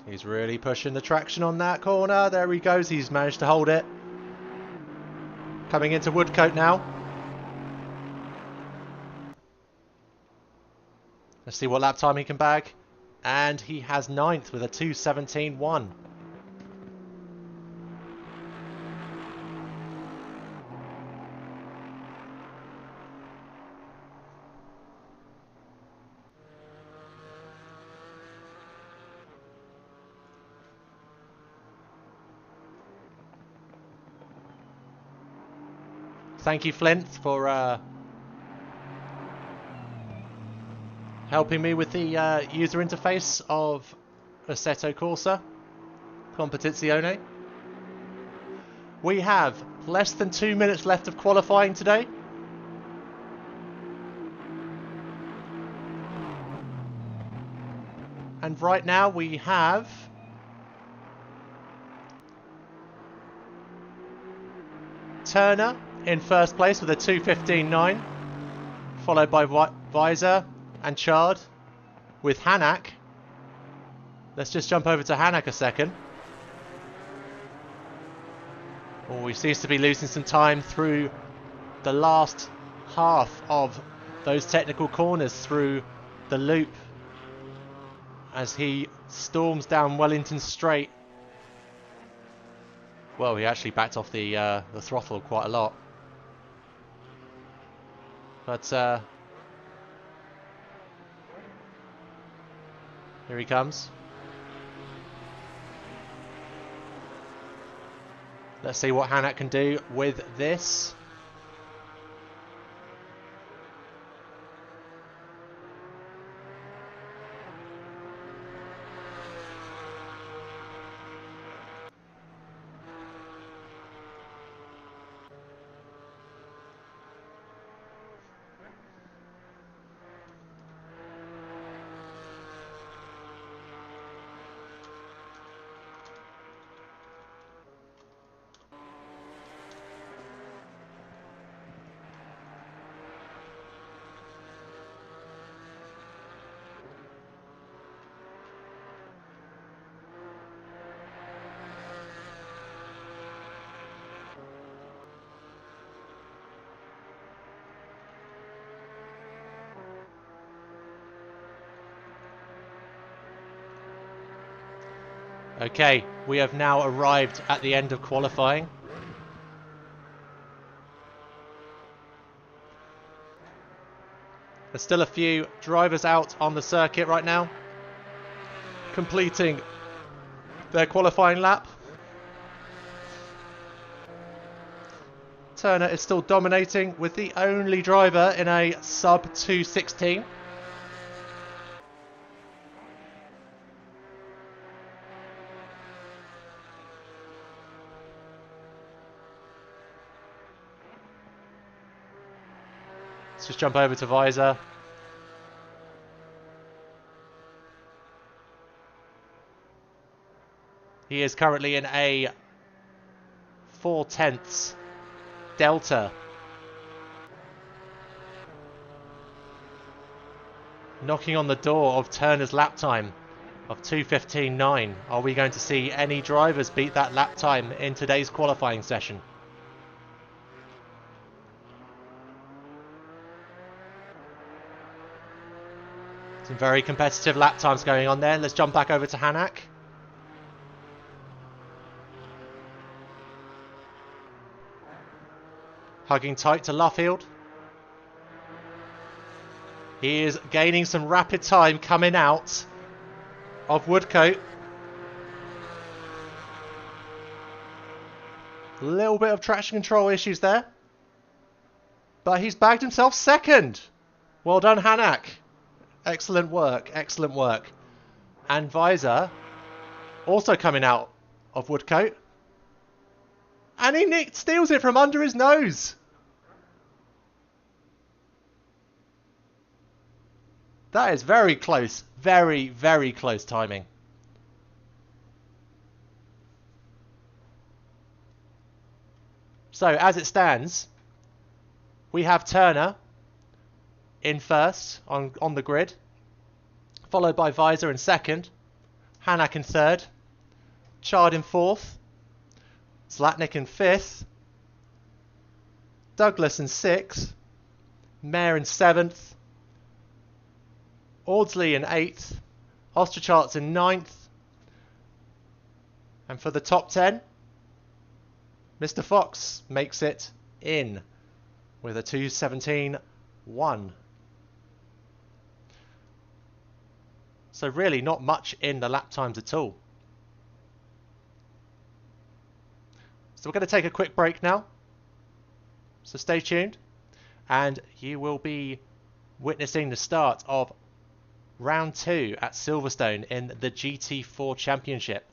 He's really pushing the traction on that corner. There he goes. He's managed to hold it. Coming into Woodcote now. Let's see what lap time he can bag. And he has 9th with a 2:17.1. Thank you, Flint, for helping me with the user interface of Assetto Corsa Competizione. We have less than 2 minutes left of qualifying today. And right now we have Turner in first place with a 2:15.9, followed by Visor and Chard with Hanak. Let's just jump over to Hanak a second. Oh, he seems to be losing some time through the last half of those technical corners through the loop as he storms down Wellington Straight. Well, he actually backed off the throttle quite a lot. But here he comes. Let's see what Hanak can do with this. Okay, we have now arrived at the end of qualifying. There's still a few drivers out on the circuit right now, completing their qualifying lap. Turner is still dominating with the only driver in a sub 216. Let's just jump over to Visor. He is currently in a 4/10 delta. Knocking on the door of Turner's lap time of 2:15.9. Are we going to see any drivers beat that lap time in today's qualifying session? Some very competitive lap times going on there. Let's jump back over to Hanak. Hugging tight to Luffield. He is gaining some rapid time coming out of Woodcote. A little bit of traction control issues there. But he's bagged himself second. Well done, Hanak. Excellent work, excellent work. And Visor also coming out of Woodcote. And he steals it from under his nose. That is very close. Very, very close timing. So, as it stands, we have Turner in first on the grid, followed by Visor in second, Hanak in third, Chard in fourth, Zlatnik in fifth, Douglas in sixth, Mayer in seventh, Audsley in eighth, Ostercharts in ninth, and for the top 10, Mr. Fox makes it in with a 2:17.1. So really not much in the lap times at all. So we're going to take a quick break now. So stay tuned and you will be witnessing the start of round 2 at Silverstone in the GT4 Championship.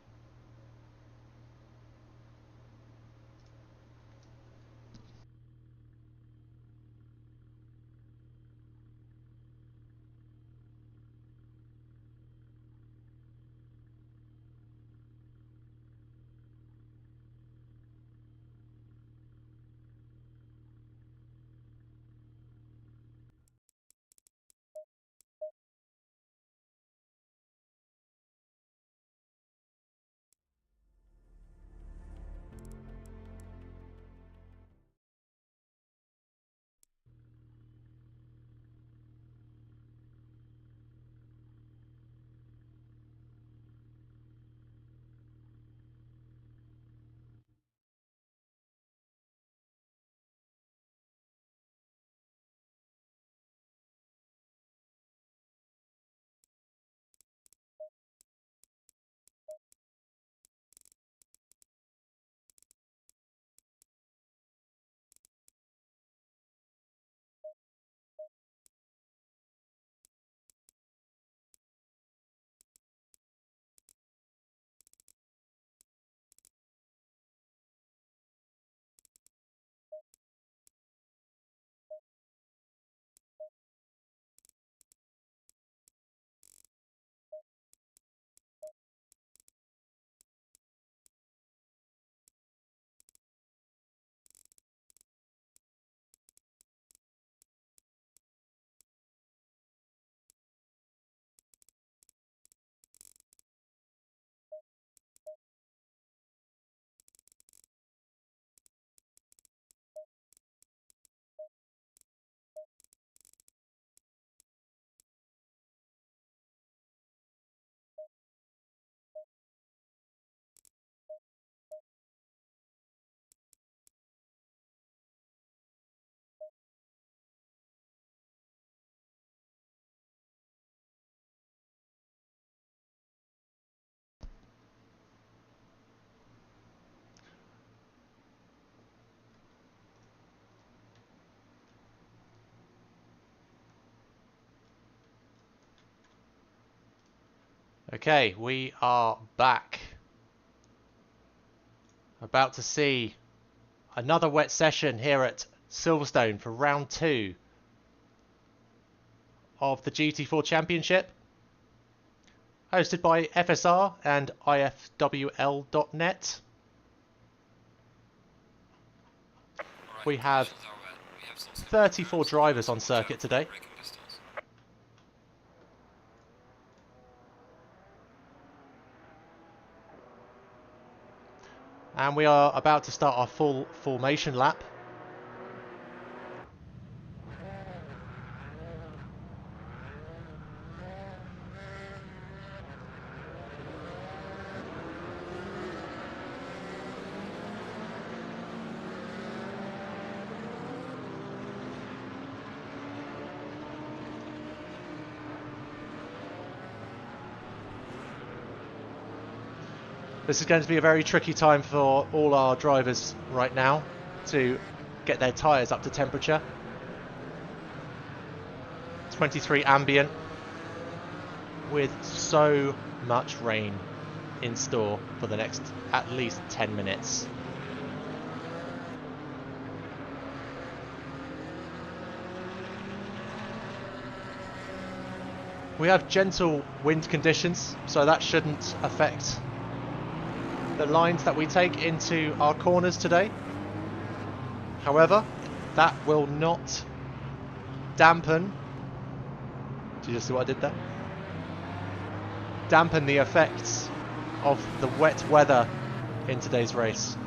Okay, we are back. About to see another wet session here at Silverstone for round 2 of the GT4 Championship, hosted by FSR and ifwl.net. We have 34 drivers on circuit today. And we are about to start our full formation lap. This is going to be a very tricky time for all our drivers right now to get their tyres up to temperature. 23 ambient with so much rain in store for the next at least 10 minutes. We have gentle wind conditions, so that shouldn't affect the lines that we take into our corners today. However, that will not dampen. Did you see what I did there? Dampen the effects of the wet weather in today's race.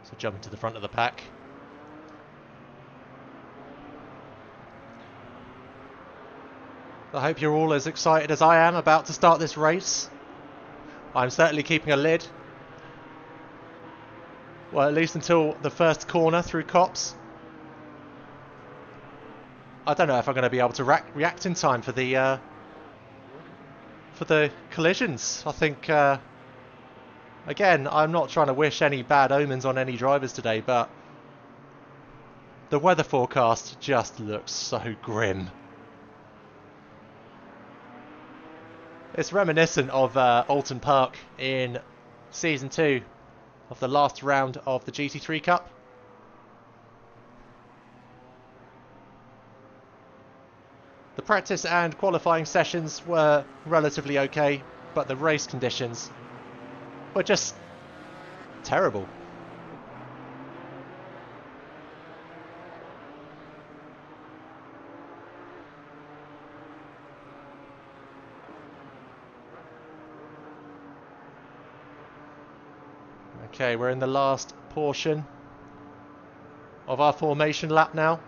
So jumping to the front of the pack. I hope you're all as excited as I am about to start this race. I'm certainly keeping a lid. Well, at least until the first corner through Copse. I don't know if I'm going to be able to react in time for the collisions. I think again, I'm not trying to wish any bad omens on any drivers today, but the weather forecast just looks so grim. It's reminiscent of Alton Park in Season 2 of the last round of the GT3 Cup. The practice and qualifying sessions were relatively okay, but the race conditions were just terrible. Okay, we're in the last portion of our formation lap now.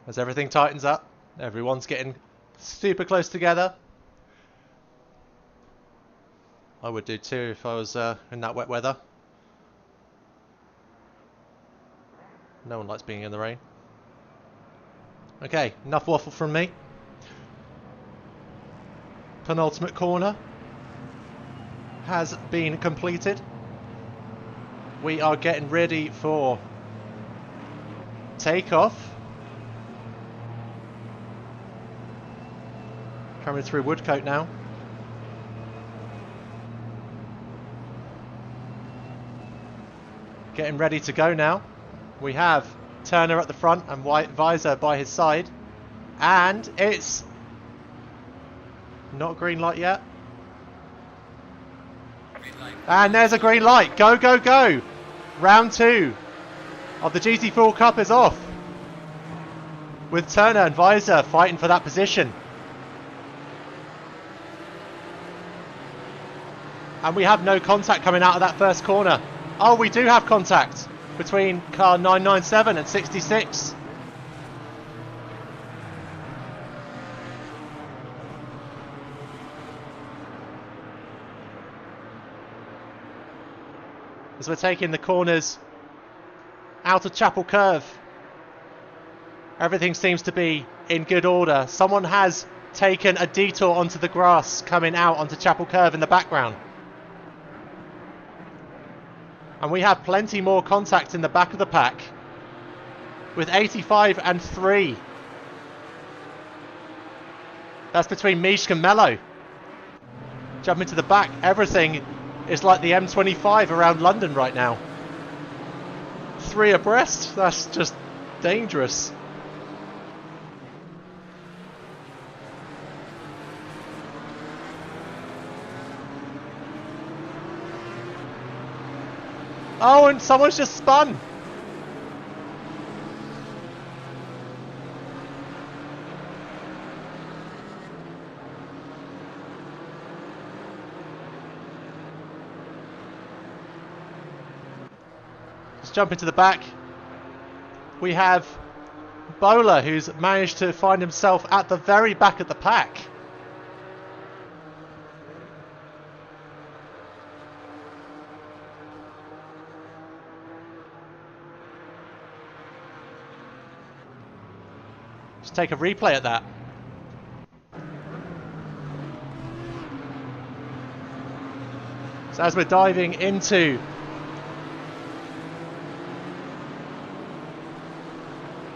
As everything tightens up, everyone's getting super close together. I would do too if I was in that wet weather. No one likes being in the rain. Okay, enough waffle from me. Penultimate corner has been completed. We are getting ready for takeoff. Coming through Woodcote now. Getting ready to go now. We have Turner at the front and White Visor by his side. And it's not green light yet. And there's a green light. Go, go, go. Round 2 of the GT4 Cup is off. With Turner and Visor fighting for that position. And we have no contact coming out of that first corner. Oh, we do have contact between car 997 and 66. As we're taking the corners out of Chapel Curve, everything seems to be in good order. Someone has taken a detour onto the grass coming out onto Chapel Curve in the background. And we have plenty more contact in the back of the pack with 85 and 3. That's between Mishk and Mello. Jumping to the back, everything is like the M25 around London right now. 3 abreast, that's just dangerous. Oh, and someone's just spun. Let's jump into the back. We have Bowler, who's managed to find himself at the very back of the pack. Just take a replay at that. So as we're diving into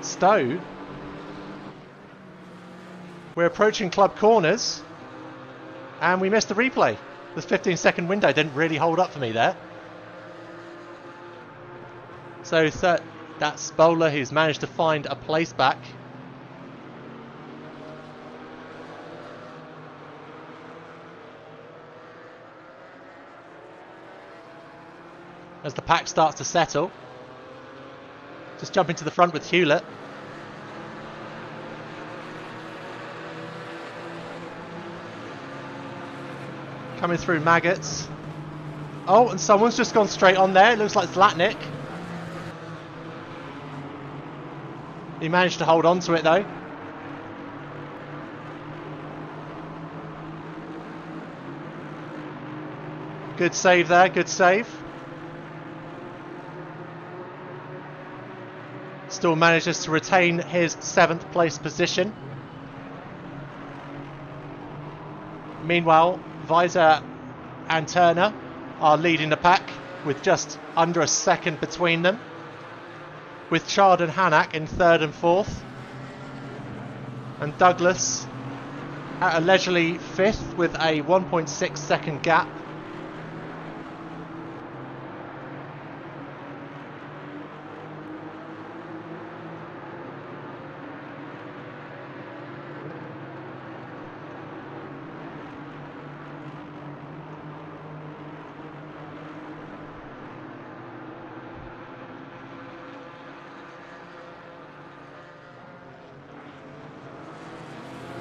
Stowe, we're approaching club corners and we missed the replay. This 15-second window didn't really hold up for me there. So that's Bowler, who's managed to find a place back. As the pack starts to settle, just jumping to the front with Hewlett. Coming through Maggots. Oh, and someone's just gone straight on there. It looks like Zlatnik. He managed to hold on to it though. Good save there, good save. Still manages to retain his 7th place position. Meanwhile, Weiser and Turner are leading the pack with just under a second between them, with Chard and Hanak in 3rd and 4th, and Douglas at a leisurely 5th with a 1.6 second gap.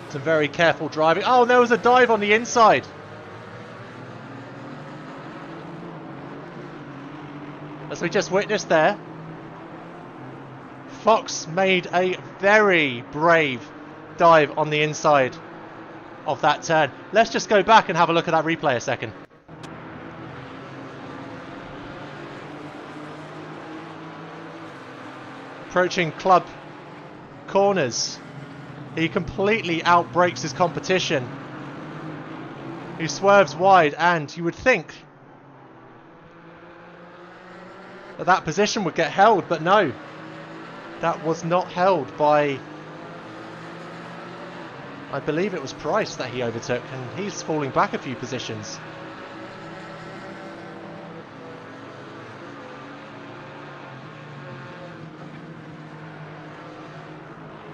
Some very careful driving. Oh, there was a dive on the inside. As we just witnessed there, Fox made a very brave dive on the inside of that turn. Let's just go back and have a look at that replay a second. Approaching club corners. He completely outbrakes his competition. He swerves wide, and you would think that that position would get held, but no. That was not held by, I believe it was Price that he overtook, and he's falling back a few positions.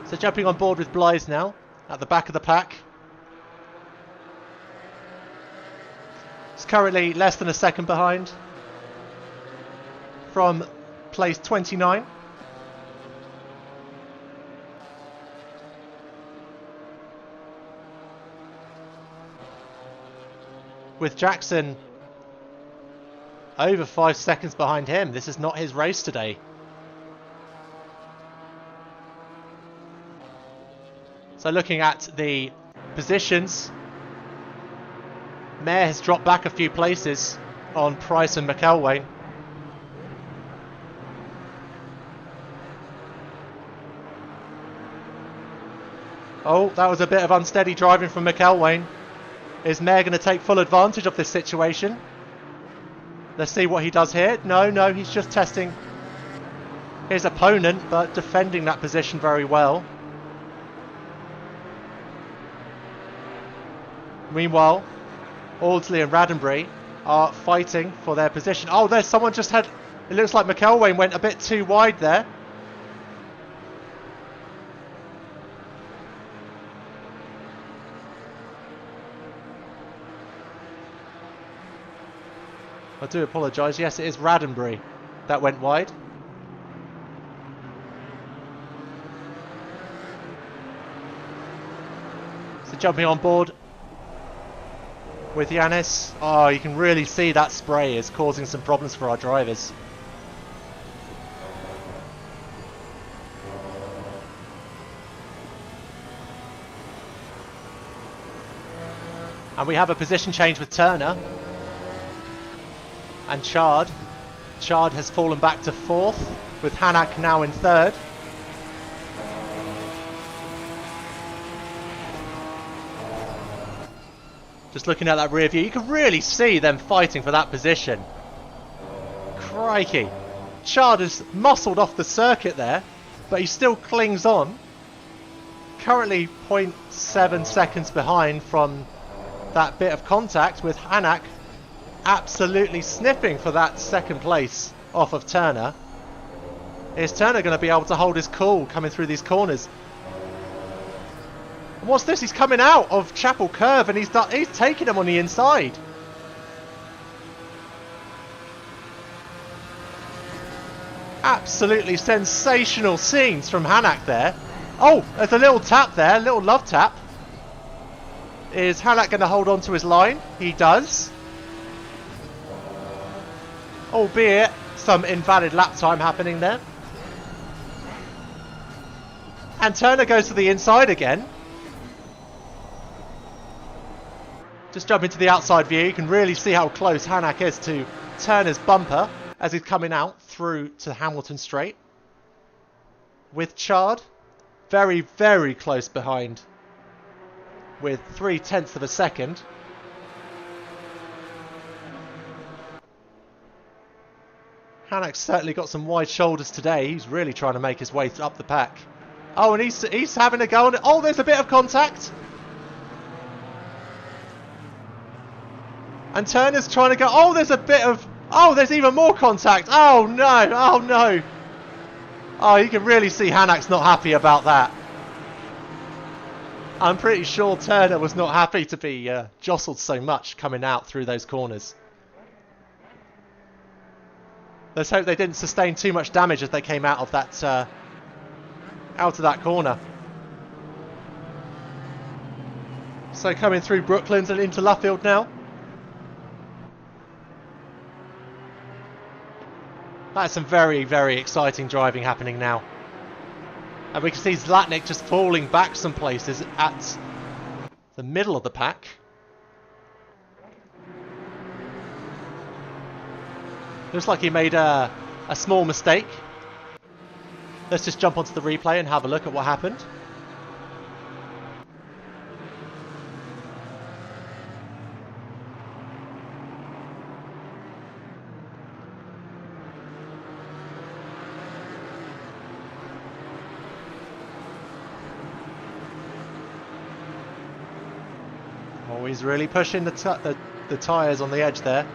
So jumping on board with Blythe now, at the back of the pack. It's currently less than a second behind from place 29. With Jackson over 5 seconds behind him. This is not his race today. So looking at the positions, Mayer has dropped back a few places on Price and McElwain. Oh, that was a bit of unsteady driving from McElwain. Is Mayer going to take full advantage of this situation? Let's see what he does here. No, he's just testing his opponent, but defending that position very well. Meanwhile, Audsley and Roddenberry are fighting for their position. Oh, there's someone just had... It looks like McElwain went a bit too wide there. I do apologise. Yes, it is Roddenberry that went wide. So jumping on board with Yanis. Oh, you can really see that spray is causing some problems for our drivers. And we have a position change with Turner and Chard. Chard has fallen back to 4th, with Hanak now in 3rd. Just looking at that rear view, you can really see them fighting for that position. Crikey. Chard has muscled off the circuit there, but he still clings on. Currently 0.7 seconds behind from that bit of contact, with Hanak absolutely sniffing for that 2nd place off of Turner. Is Turner going to be able to hold his cool coming through these corners? And what's this? He's coming out of Chapel Curve and he's taking him on the inside. Absolutely sensational scenes from Hanak there. Oh, there's a little tap there, a little love tap. Is Hanak going to hold on to his line? He does. Albeit some invalid lap time happening there. And Turner goes to the inside again. Just jump into the outside view. You can really see how close Hanak is to Turner's bumper as he's coming out through to Hamilton Straight. With Chard very, very close behind with 0.3 of a second. Hanak's certainly got some wide shoulders today. He's really trying to make his way up the pack. Oh, and he's having a go on it. Oh, there's a bit of contact. And Turner's trying to go. Oh, there's a bit of... Oh, there's even more contact. Oh, no. Oh, no. Oh, you can really see Hanak's not happy about that. I'm pretty sure Turner was not happy to be jostled so much coming out through those corners. Let's hope they didn't sustain too much damage as they came out of that corner. So coming through Brooklands and into Luffield now. That's some very, very exciting driving happening now. And we can see Zlatnik just falling back some places at the middle of the pack. Looks like he made a small mistake. Let's just jump onto the replay and have a look at what happened. Oh, he's really pushing the tyres on the edge there.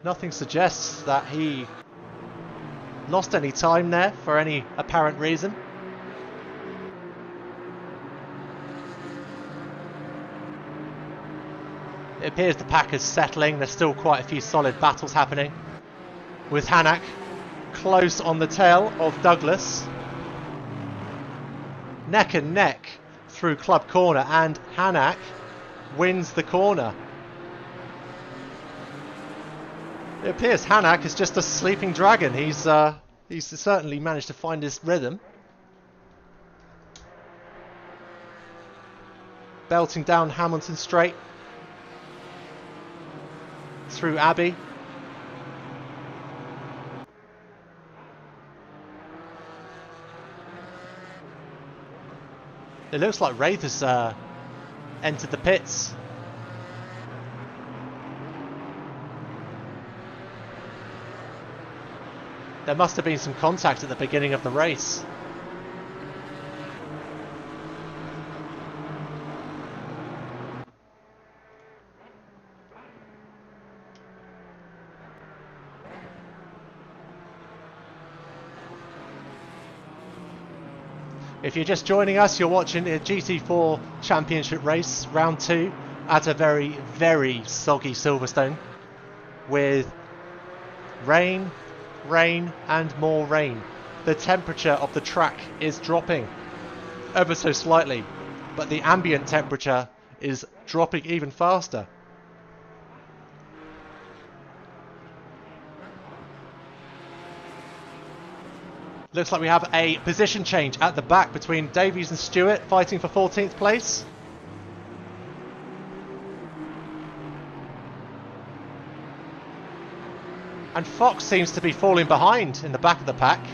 Nothing suggests that he lost any time there for any apparent reason. It appears the pack is settling. There's still quite a few solid battles happening, with Hanak close on the tail of Douglas. Neck and neck through Club Corner, and Hanak wins the corner. It appears Hanak is just a sleeping dragon. He's certainly managed to find his rhythm. Belting down Hamilton Straight through Abbey. It looks like Wraith has entered the pits. There must have been some contact at the beginning of the race. If you're just joining us, you're watching the GT4 Championship race, round 2, at a very, very soggy Silverstone, with rain, rain and more rain. The temperature of the track is dropping ever so slightly, but the ambient temperature is dropping even faster. Looks like we have a position change at the back between Davies and Stewart, fighting for 14th place. And Fox seems to be falling behind in the back of the pack.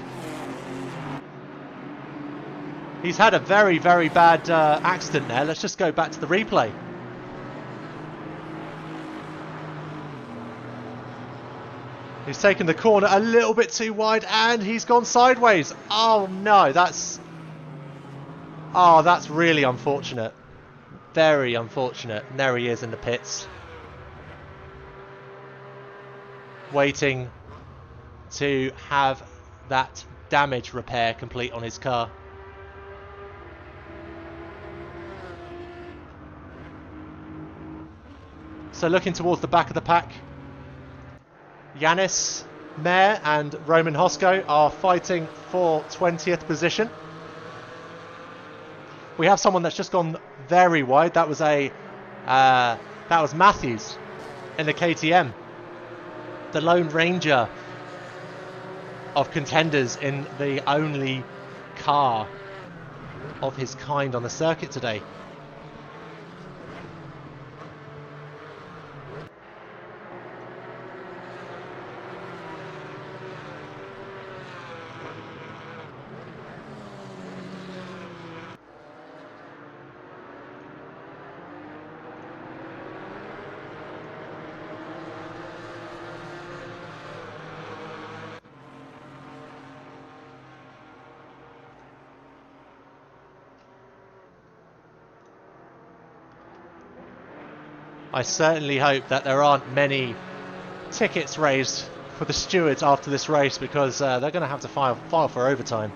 He's had a very, very bad accident there. Let's just go back to the replay. He's taken the corner a little bit too wide and he's gone sideways. Oh no, that's really unfortunate. Very unfortunate. And there he is in the pits, waiting to have that damage repair complete on his car. So looking towards the back of the pack, Yanis, Mayer and Roman Hosko are fighting for 20th position. We have someone that's just gone very wide. That was Matthews in the KTM, the Lone Ranger of contenders in the only car of his kind on the circuit today. I certainly hope that there aren't many tickets raised for the stewards after this race, because they're going to have to file for overtime.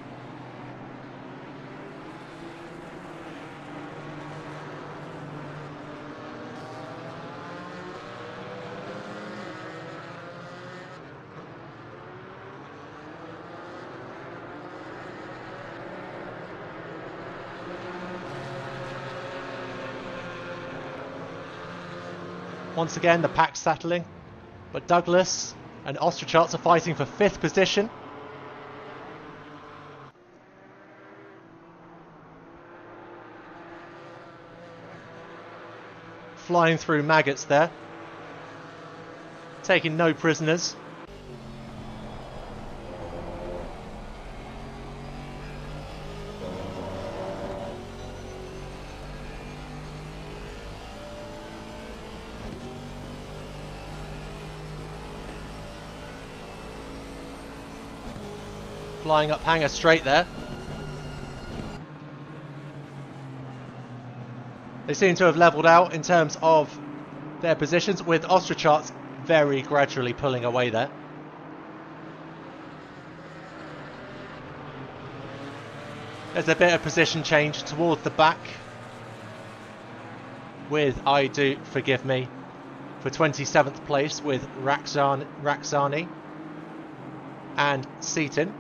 Once again, the pack settling, but Douglas and Ostracharts are fighting for 5th position. Flying through maggots there, taking no prisoners. Flying up Hanger Straight there. They seem to have levelled out in terms of their positions, with Ostracharts very gradually pulling away there. There's a bit of position change towards the back with I Do Forgive Me for 27th place with Raxani and Seaton.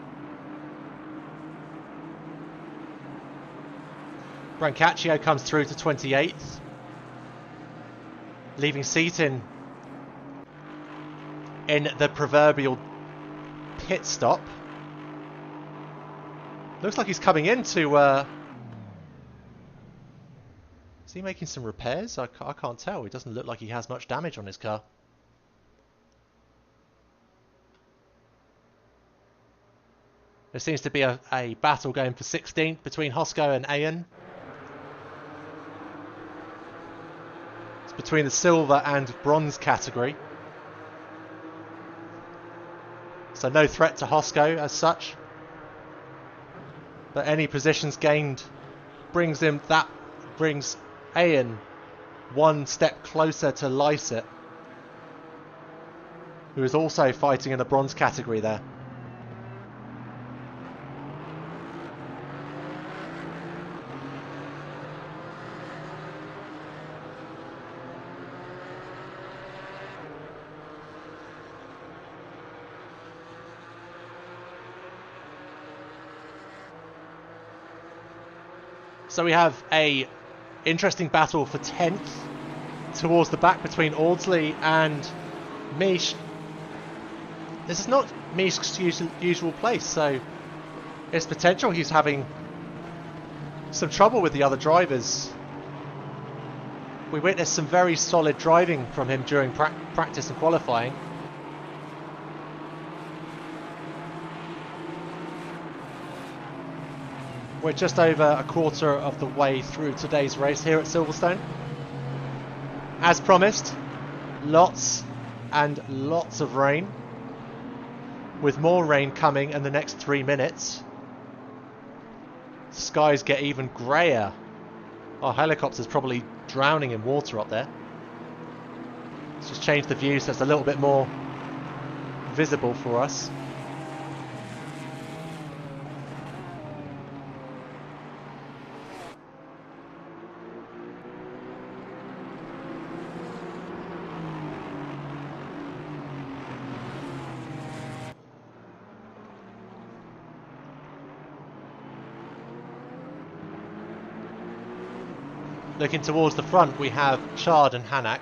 Brancaccio comes through to 28th, leaving Seaton in the proverbial pit stop. Looks like he's coming into... is he making some repairs? I can't tell. It doesn't look like he has much damage on his car. There seems to be a battle going for 16th between Hosco and Ayan. It's between the silver and bronze category. So no threat to Hosco as such. But any positions gained brings Ayan one step closer to Lycett, who is also fighting in the bronze category there. So we have a interesting battle for 10th towards the back between Audsley and Misch. This is not Misch's usual place, so it's potential he's having some trouble with the other drivers. We witnessed some very solid driving from him during practice and qualifying. We're just over a quarter of the way through today's race here at Silverstone. As promised, lots and lots of rain, with more rain coming in the next 3 minutes. Skies get even greyer. Our helicopter's probably drowning in water up there. Let's just change the view so it's a little bit more visible for us. Looking towards the front, we have Chard and Hanak,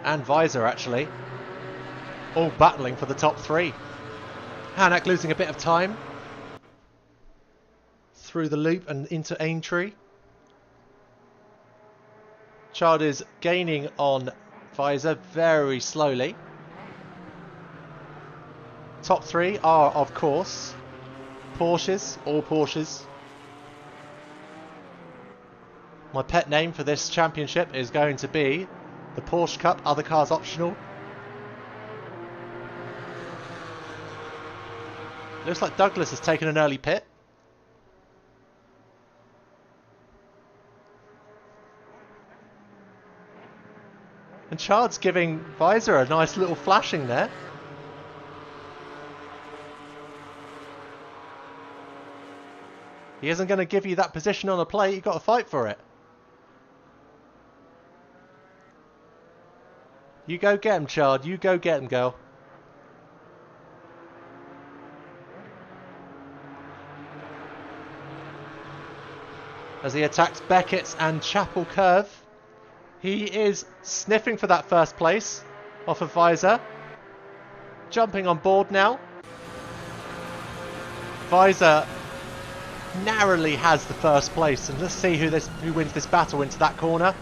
and Visor actually, all battling for the top 3. Hanak losing a bit of time through the loop and into Aintree. Chard is gaining on Visor very slowly. Top 3 are, of course, Porsches, all Porsches. My pet name for this championship is going to be the Porsche Cup, other cars optional. Looks like Douglas has taken an early pit. And Chard's giving Visor a nice little flashing there. He isn't going to give you that position on a plate, you've got to fight for it. You go get him, Chard. You go get him, girl. As he attacks Beckett's and Chapel Curve, he is sniffing for that first place off of Visor. Jumping on board now. Visor narrowly has the first place, and let's see who wins this battle into that corner.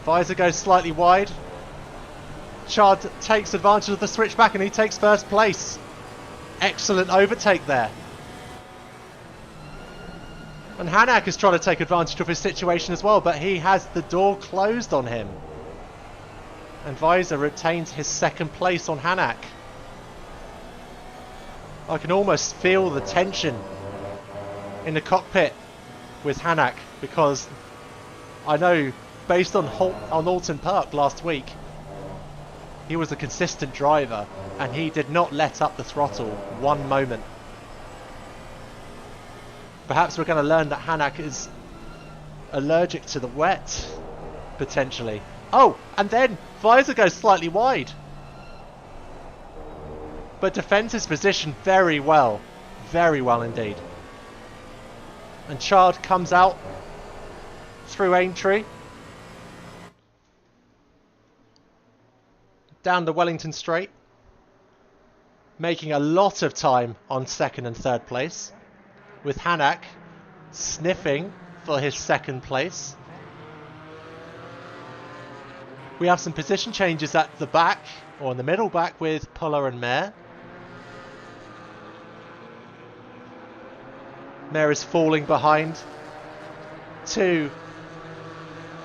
Visor goes slightly wide. Chard takes advantage of the switchback and he takes first place. Excellent overtake there. And Hanak is trying to take advantage of his situation as well, but he has the door closed on him. And Visor retains his second place on Hanak. I can almost feel the tension in the cockpit with Hanak, because I know, based on Alton Park last week, he was a consistent driver and he did not let up the throttle one moment. Perhaps we're going to learn that Hanak is allergic to the wet, potentially. Oh, and then Visor goes slightly wide, but defends his position very well indeed. And Chard comes out through Aintree. Down the Wellington Straight. Making a lot of time on second and third place. With Hanak sniffing for his second place. We have some position changes at the back, or in the middle back, with Puller and Mayer. Mayer is falling behind to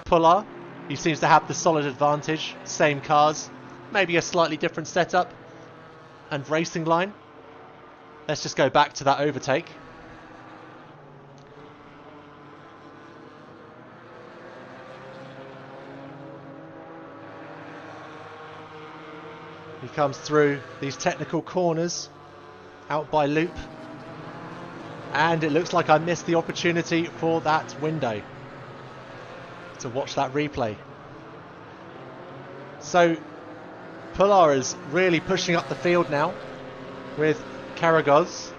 Puller. He seems to have the solid advantage. Same cars, maybe a slightly different setup and racing line. Let's just go back to that overtake. He comes through these technical corners out by loop, and it looks like I missed the opportunity for that window to watch that replay. So Puller is really pushing up the field now with Karagoz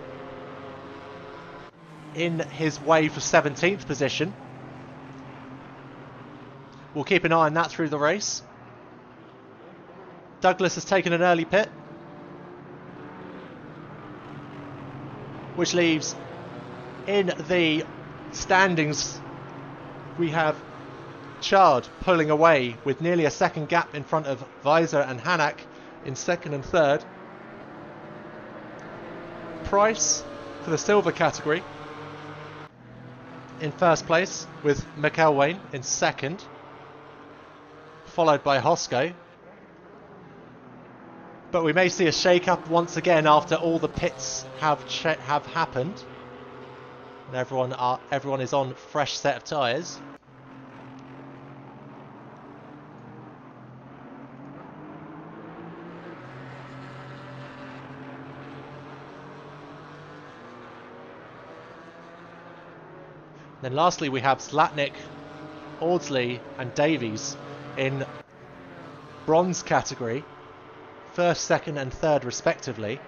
in his way for 17th position. We'll keep an eye on that through the race. Douglas has taken an early pit, which leaves in the standings we have Chard pulling away with nearly a second gap in front of Weiser and Hanak in second and third. Price for the silver category in first place with McElwain in second, followed by Hosco. But we may see a shake-up once again after all the pits have happened. And everyone is on fresh set of tyres. Then lastly we have Zlatnik, Audsley and Davies in bronze category. First, second and third respectively.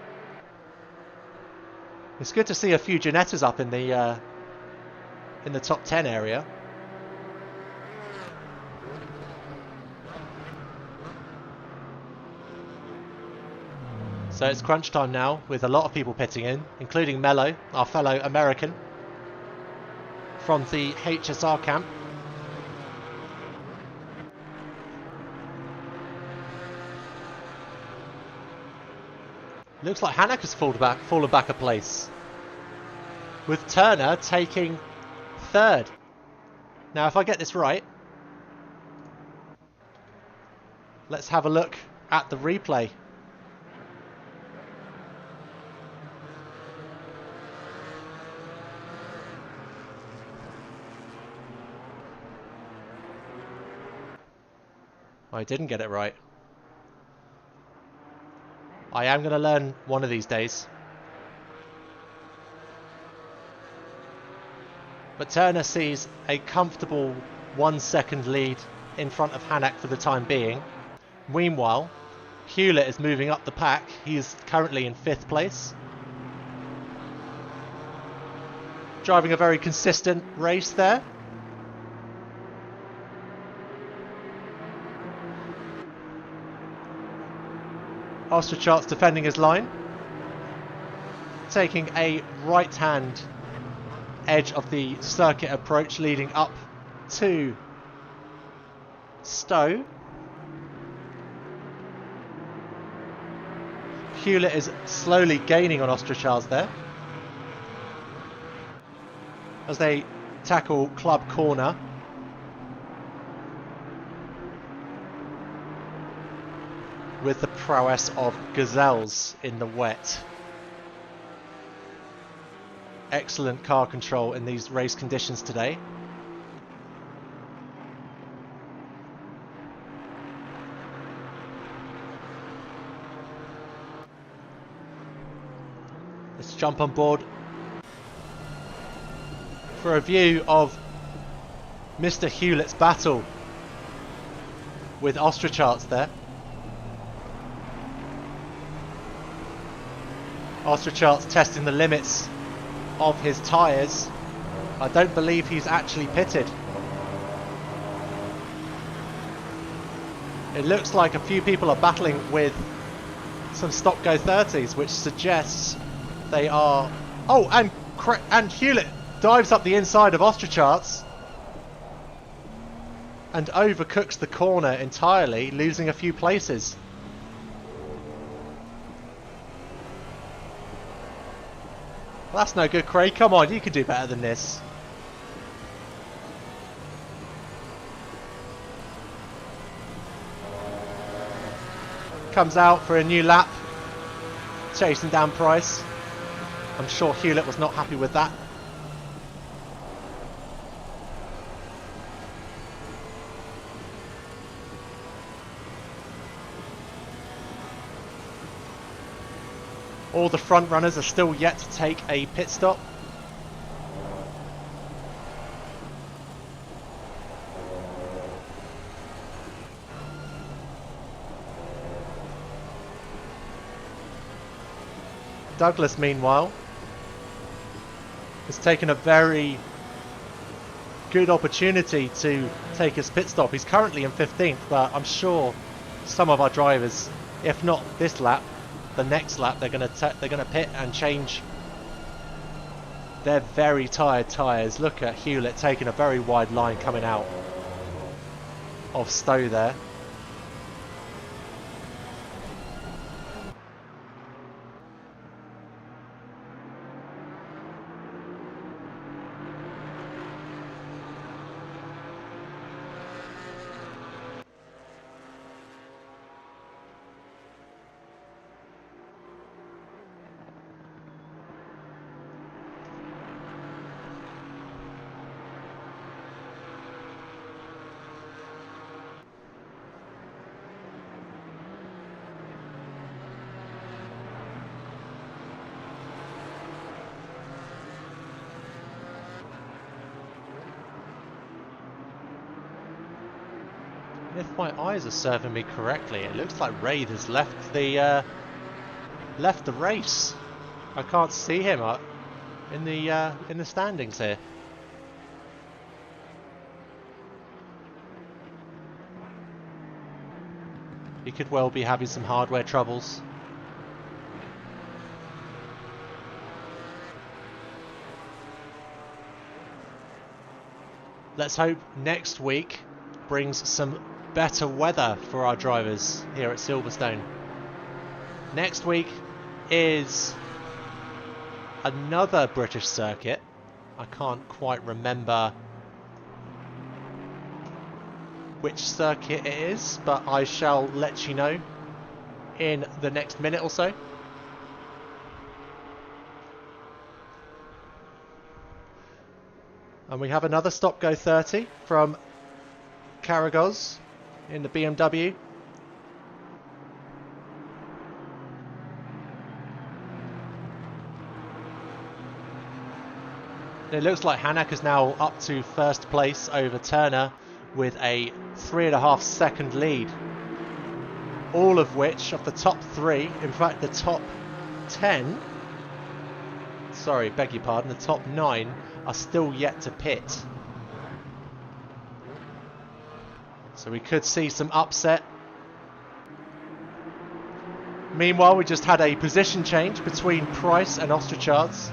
It's good to see a few Ginettas up in the top 10 area. So it's crunch time now with a lot of people pitting in, including Mello, our fellow American from the HSR camp. Looks like Hanak has fallen back a place, with Turner taking third. Now if I get this right, let's have a look at the replay. I didn't get it right. I am going to learn one of these days. But Turner sees a comfortable 1 second lead in front of Hanak for the time being. Meanwhile, Hewlett is moving up the pack. He is currently in 5th place. Driving a very consistent race there. Osterchart's defending his line, taking a right-hand edge of the circuit approach leading up to Stowe. Hewlett is slowly gaining on Osterchart's there as they tackle Club Corner. With the prowess of gazelles in the wet. Excellent car control in these race conditions today. Let's jump on board for a view of Mr. Hewlett's battle with Osterchart's there. Osterchart's testing the limits of his tyres I don't believe he's actually pitted. It looks like a few people are battling with some stop-go 30s, which suggests they are... Oh, and Hewlett dives up the inside of Ostracharts and overcooks the corner entirely, losing a few places. Well, that's no good, Craig. Come on, you can do better than this. Comes out for a new lap, chasing down Price. I'm sure Hewlett was not happy with that. All the front runners are still yet to take a pit stop. Douglas, meanwhile, has taken a very good opportunity to take his pit stop. He's currently in 15th, but I'm sure some of our drivers, if not this lap, the next lap, they're going to pit and change their very tired tyres. Look at Hewlett taking a very wide line coming out of Stowe there. If my eyes are serving me correctly, it looks like Raid has left the race. I can't see him in the standings here. He could well be having some hardware troubles. Let's hope next week brings some better weather for our drivers here at Silverstone. Next week is another British circuit. I can't quite remember which circuit it is, but I shall let you know in the next minute or so. And we have another stop-go 30 from Karagoz in the BMW. It looks like Hanak is now up to first place over Turner with a 3.5 second lead. All of which, of the top 3, in fact the top 10, sorry, beg your pardon, the top 9 are still yet to pit. So we could see some upset. Meanwhile, we just had a position change between Price and Ostracharts.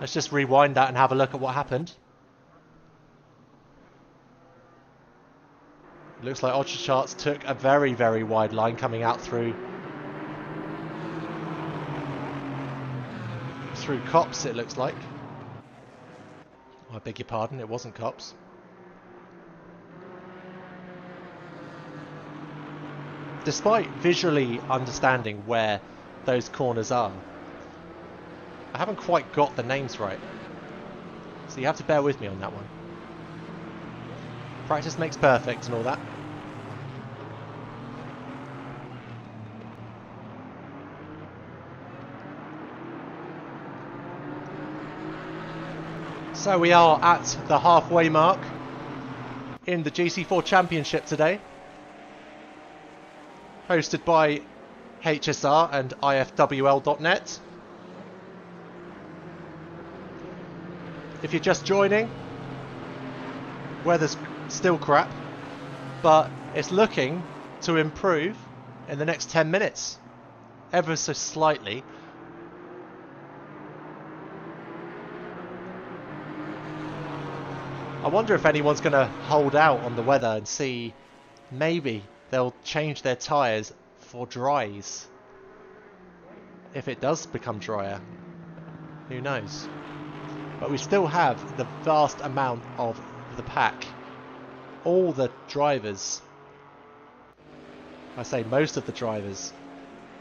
Let's just rewind that and have a look at what happened. It looks like Ostracharts took a very, very wide line coming out through Cops, it looks like. Oh, I beg your pardon, it wasn't Cops. Despite visually understanding where those corners are, I haven't quite got the names right. So you have to bear with me on that one. Practice makes perfect and all that. So we are at the halfway mark in the GC4 Championship today, hosted by HSR and IFWL.net. If you're just joining, weather's still crap, but it's looking to improve in the next 10 minutes, ever so slightly. I wonder if anyone's going to hold out on the weather and see maybe they'll change their tyres for dries. If it does become drier, who knows? But we still have the vast amount of the pack. All the drivers, I say most of the drivers,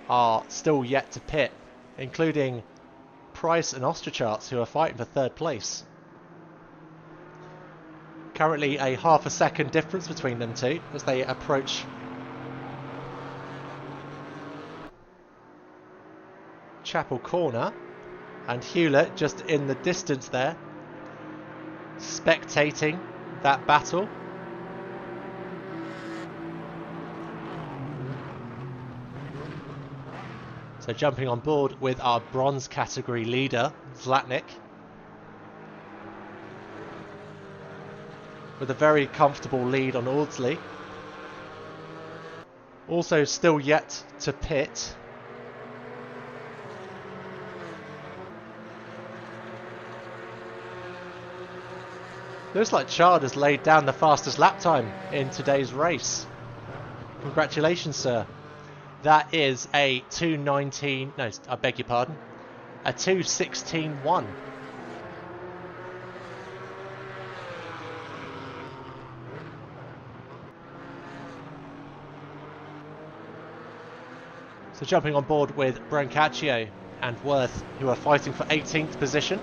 are still yet to pit, including Price and Ostracharts, who are fighting for third place. Currently a half a second difference between them two as they approach Chapel Corner, and Hewlett just in the distance there, spectating that battle. So jumping on board with our bronze category leader, Zlatnik, with a very comfortable lead on Audsley. Also still yet to pit looks like Chard has laid down the fastest lap time in today's race. Congratulations, sir. That is a 2:19, no, I beg your pardon, a 2:16.1. So jumping on board with Brancaccio and Worth, who are fighting for 18th position.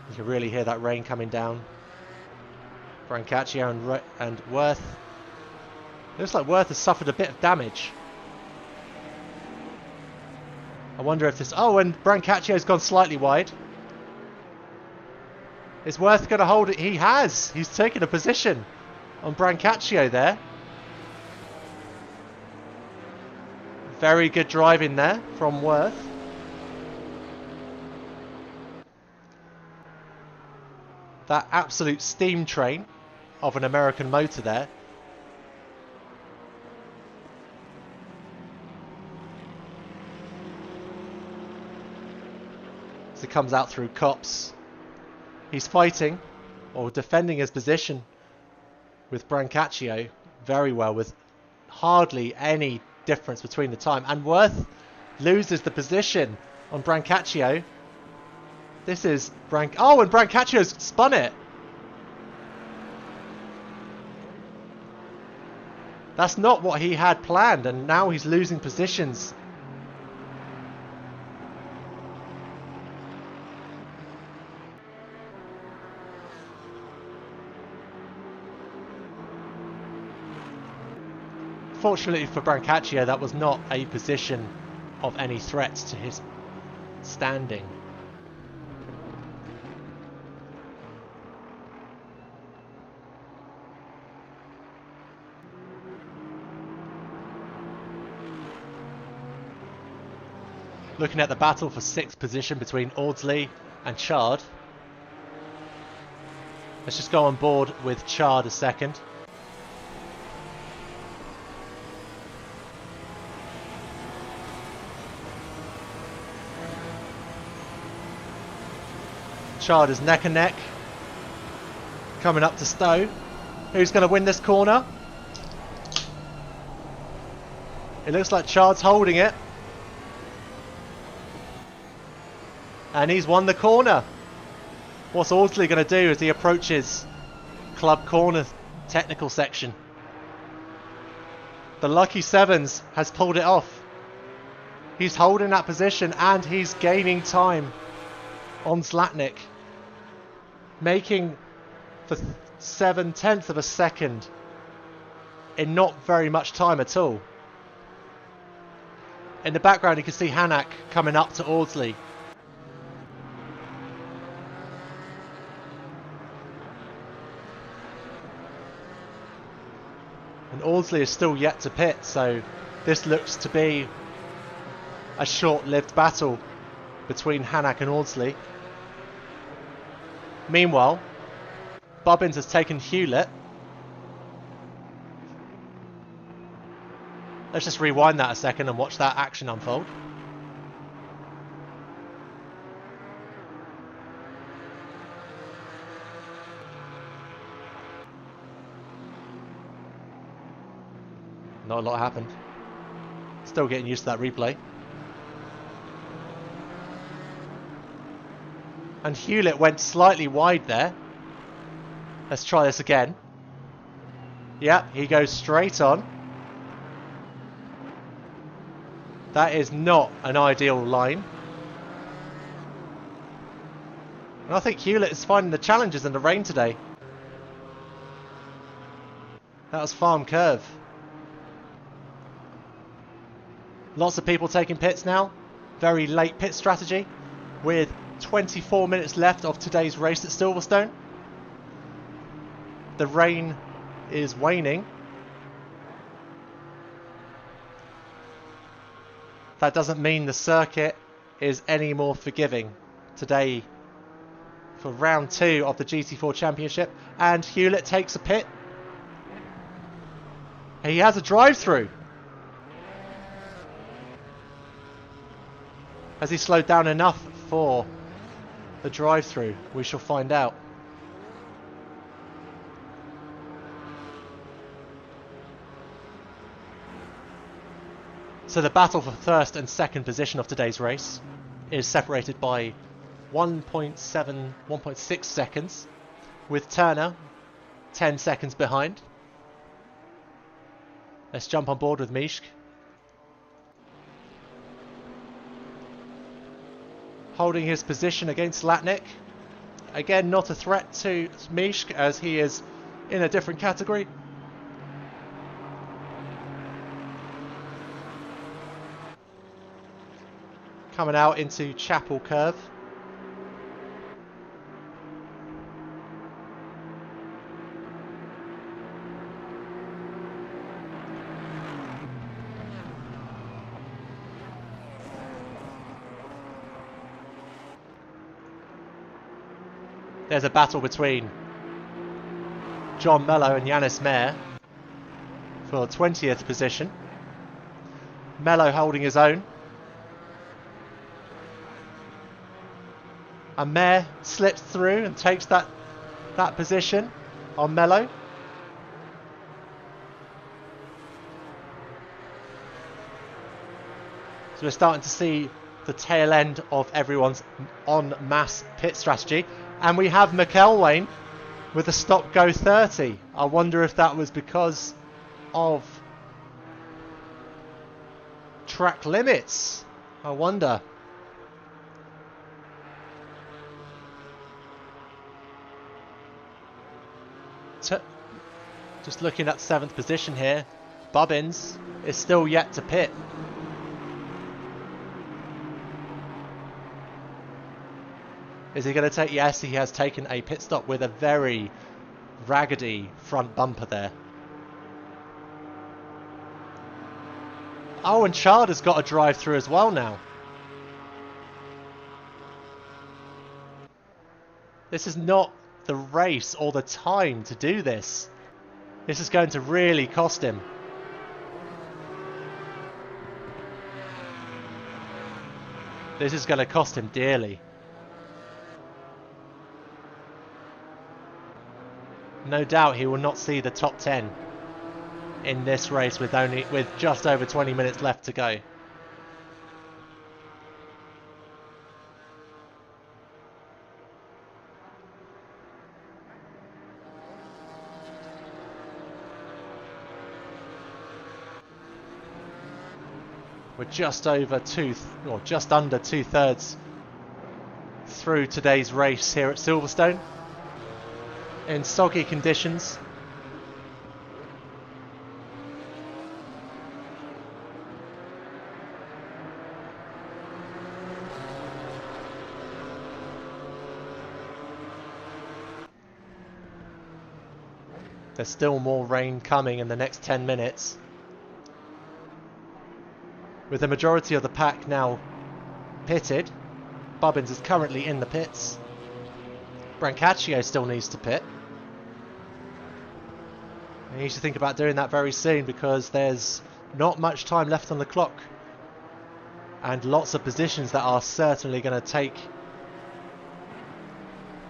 You can really hear that rain coming down. Brancaccio and Worth. Looks like Worth has suffered a bit of damage. I wonder if this... Oh, and Brancaccio's gone slightly wide. Is Worth going to hold it? He has! He's taken a position on Brancaccio there. Very good driving there from Worth. That absolute steam train of an American motor there. As it comes out through Copse. He's fighting, or defending his position with Brancaccio very well, with hardly any difference between the time. And Worth loses the position on Brancaccio. This is Oh, and Brancaccio's spun it. That's not what he had planned, and now he's losing positions. Fortunately for Brancaccio, that was not a position of any threat to his standing. Looking at the battle for 6th position between Audsley and Chard. Let's just go on board with Chard a second. Chard is neck and neck. Coming up to Stowe. Who's going to win this corner? It looks like Chard's holding it. And he's won the corner. What's Audsley going to do as he approaches Club Corner technical section? The Lucky Sevens has pulled it off. He's holding that position and he's gaining time on Zlatnik, making for 7/10 of a second in not very much time at all. In the background you can see Hanak coming up to Audsley. And Audsley is still yet to pit, so this looks to be a short-lived battle between Hanak and Audsley. Meanwhile, Bobbins has taken Hewlett. Let's just rewind that a second and watch that action unfold. Not a lot happened. Still getting used to that replay. And Hewlett went slightly wide there. Let's try this again. Yep, he goes straight on. That is not an ideal line. And I think Hewlett is finding the challenges in the rain today. That was Farm Curve. Lots of people taking pits now. Very late pit strategy. With 24 minutes left of today's race at Silverstone. The rain is waning. That doesn't mean the circuit is any more forgiving today for round 2 of the GT4 Championship. And Hewlett takes a pit. He has a drive-through. Has he slowed down enough for the drive-through? We shall find out. So the battle for first and second position of today's race is separated by 1.6 seconds, with Turner 10 seconds behind. Let's jump on board with Mishk. Holding his position against Latnik. Again, not a threat to Mishk as he is in a different category. Coming out into Chapel Curve. There's a battle between John Mello and Yanis Mayer for 20th position. Mello holding his own. And Mayer slips through and takes that position on Mello. So we're starting to see the tail end of everyone's en masse pit strategy. And we have McElwain with a stop-go 30. I wonder if that was because of track limits. I wonder. Just looking at 7th position here, Bobbins is still yet to pit. Is he going to take? Yes, he has taken a pit stop with a very raggedy front bumper there. Oh, and Chard has got a drive through as well now. This is not the race or the time to do this. This is going to really cost him. This is going to cost him dearly. No doubt he will not see the top 10 in this race with just over 20 minutes left to go. We're just over just under 2/3 through today's race here at Silverstone. In soggy conditions. There's still more rain coming in the next 10 minutes. With the majority of the pack now pitted, Bubbins is currently in the pits. Brancaccio still needs to pit. You need to think about doing that very soon because there's not much time left on the clock. And lots of positions that are certainly going to take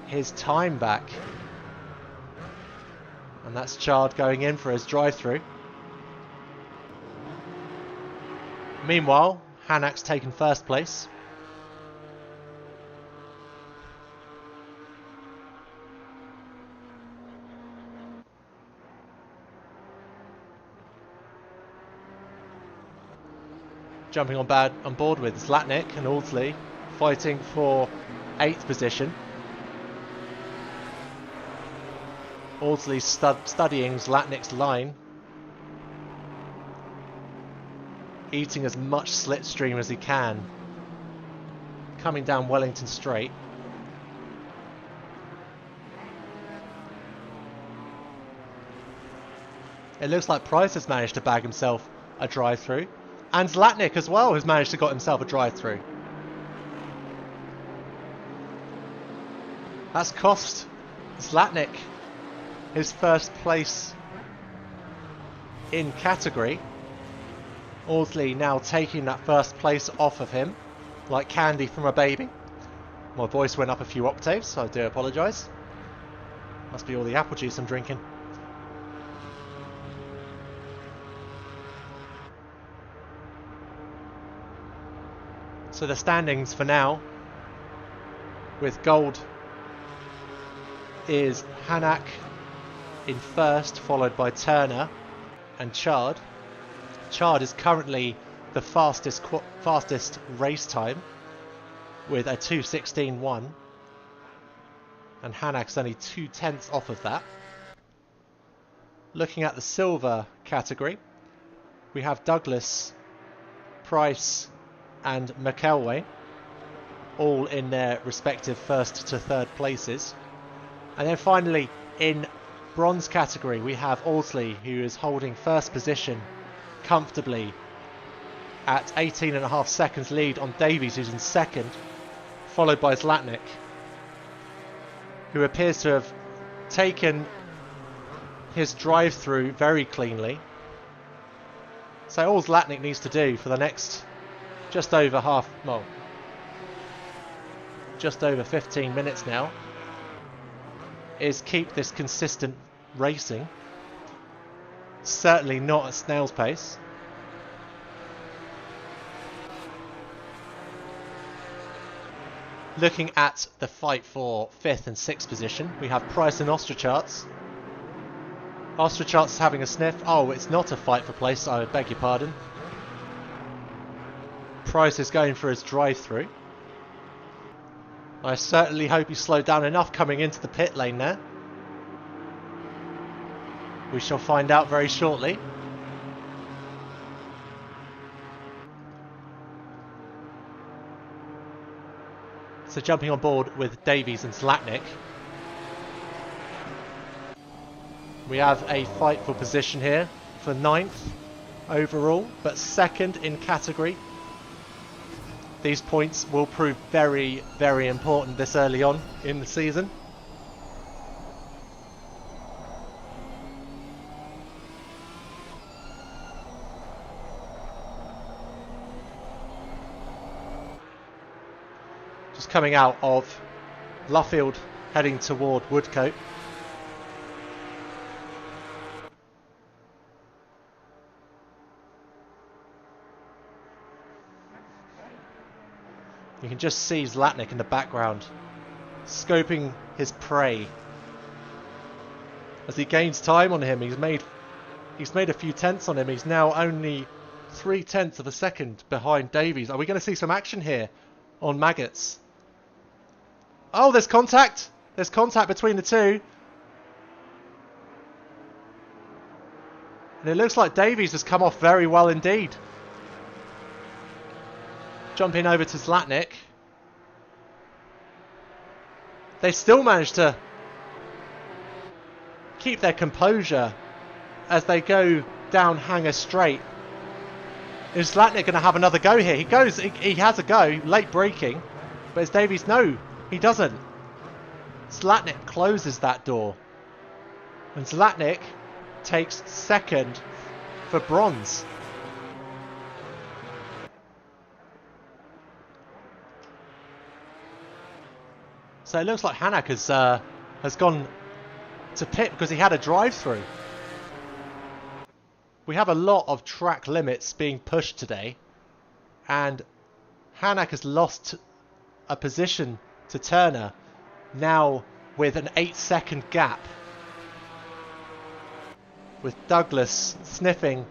his time back. And that's Chard going in for his drive-through. Meanwhile, Hanak's taken first place. Jumping on board with Zlatnik and Audsley, fighting for 8th position. Audsley studying Zlatnik's line, eating as much slipstream as he can, coming down Wellington Straight. It looks like Price has managed to bag himself a drive-through. And Zlatnik as well has managed to got himself a drive-through. That's cost Zlatnik his first place in category. Audsley now taking that first place off of him like candy from a baby. My voice went up a few octaves, so I do apologise. Must be all the apple juice I'm drinking. So the standings for now, with gold, is Hanak in first, followed by Turner and Chard. Chard is currently the fastest race time with a 2:16.1, and Hanak's only 2/10 off of that. Looking at the silver category, we have Douglas, Price and McElway, all in their respective first to third places. And then finally, in bronze category, we have Audsley, who is holding first position comfortably at 18.5 seconds lead on Davies, who's in second, followed by Zlatnik, who appears to have taken his drive-through very cleanly. So all Zlatnik needs to do for the next just over 15 minutes now is keep this consistent racing. Certainly not at snail's pace. Looking at the fight for 5th and 6th position, we have Price and Ostracharts. Ostracharts is having a sniff. Oh, it's not a fight for place, I beg your pardon. Price is going for his drive-through. I certainly hope he slowed down enough coming into the pit lane there. We shall find out very shortly. So jumping on board with Davies and Zlatnik, we have a fight for position here for 9th overall, but 2nd in category. These points will prove very, very important this early on in the season. Just coming out of Luffield, heading toward Woodcote. You can just see Zlatnik in the background, scoping his prey. As he gains time on him, he's made a few tenths on him. He's now only 0.3 of a second behind Davies. Are we going to see some action here on Maggots? Oh, there's contact! There's contact between the two. And it looks like Davies has come off very well indeed. Jumping over to Zlatnik. They still managed to keep their composure as they go down Hanger Straight Is Zlatnik going to have another go here? He has a go, late braking, but it's Davies. No, he doesn't. Zlatnik closes that door. And Zlatnik takes second for bronze. So it looks like Hanak has gone to pit because he had a drive-through. We have a lot of track limits being pushed today, and Hanak has lost a position to Turner, now with an 8-second gap, with Douglas sniffing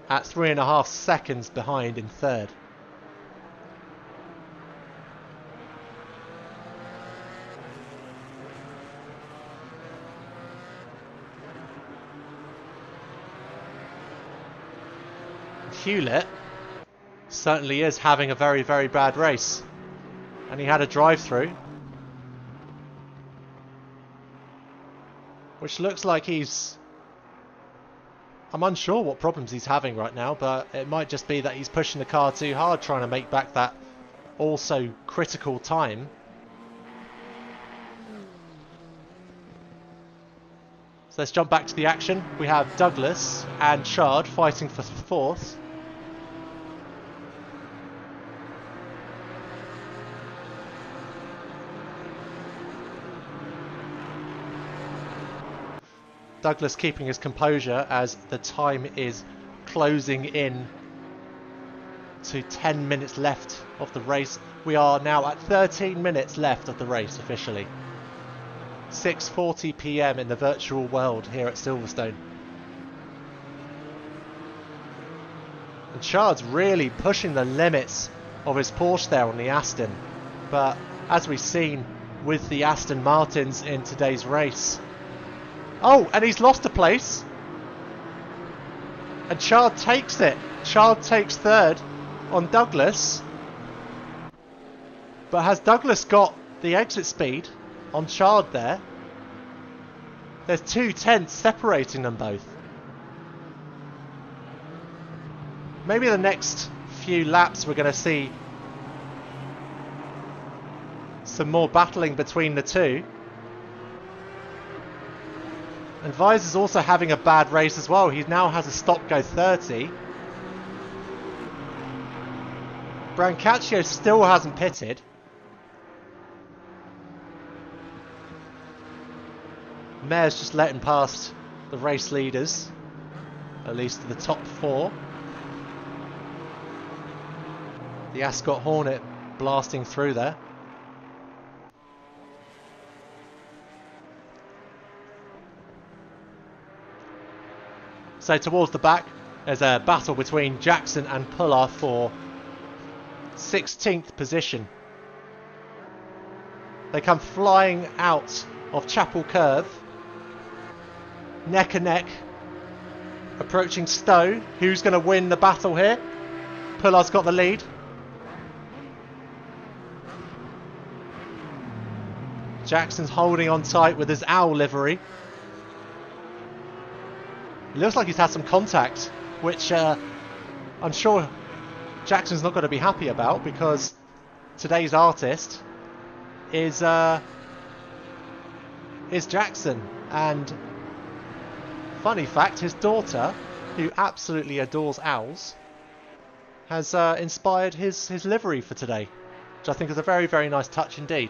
at 3.5 seconds behind in third. Hewlett certainly is having a very, very bad race, and he had a drive-through, which looks like I'm unsure what problems he's having right now, but it might just be that he's pushing the car too hard, trying to make back that also critical time. So let's jump back to the action. We have Douglas and Chard fighting for fourth. Douglas keeping his composure as the time is closing in to 10 minutes left of the race. We are now at 13 minutes left of the race officially. 6:40 PM in the virtual world here at Silverstone. And Chard's really pushing the limits of his Porsche there on the Aston. But as we've seen with the Aston Martins in today's race. Oh, and he's lost a place. And Chard takes it. Chard takes third on Douglas. But has Douglas got the exit speed on Chard there? There's 2 tenths separating them both. Maybe the next few laps we're going to see some more battling between the two. And Vise is also having a bad race as well. He now has a stop-go 30. Brancaccio still hasn't pitted. Mayor's just letting past the race leaders, at least to the top 4. The Ascot Hornet blasting through there. So towards the back, there's a battle between Jackson and Puller for 16th position. They come flying out of Chapel Curve, neck and neck, approaching Stowe. Who's going to win the battle here? Puller's got the lead. Jackson's holding on tight with his owl livery. It looks like he's had some contact, which I'm sure Jackson's not going to be happy about, because today's artist is Jackson. And funny fact, his daughter, who absolutely adores owls, has inspired his livery for today, which I think is a very, very nice touch indeed.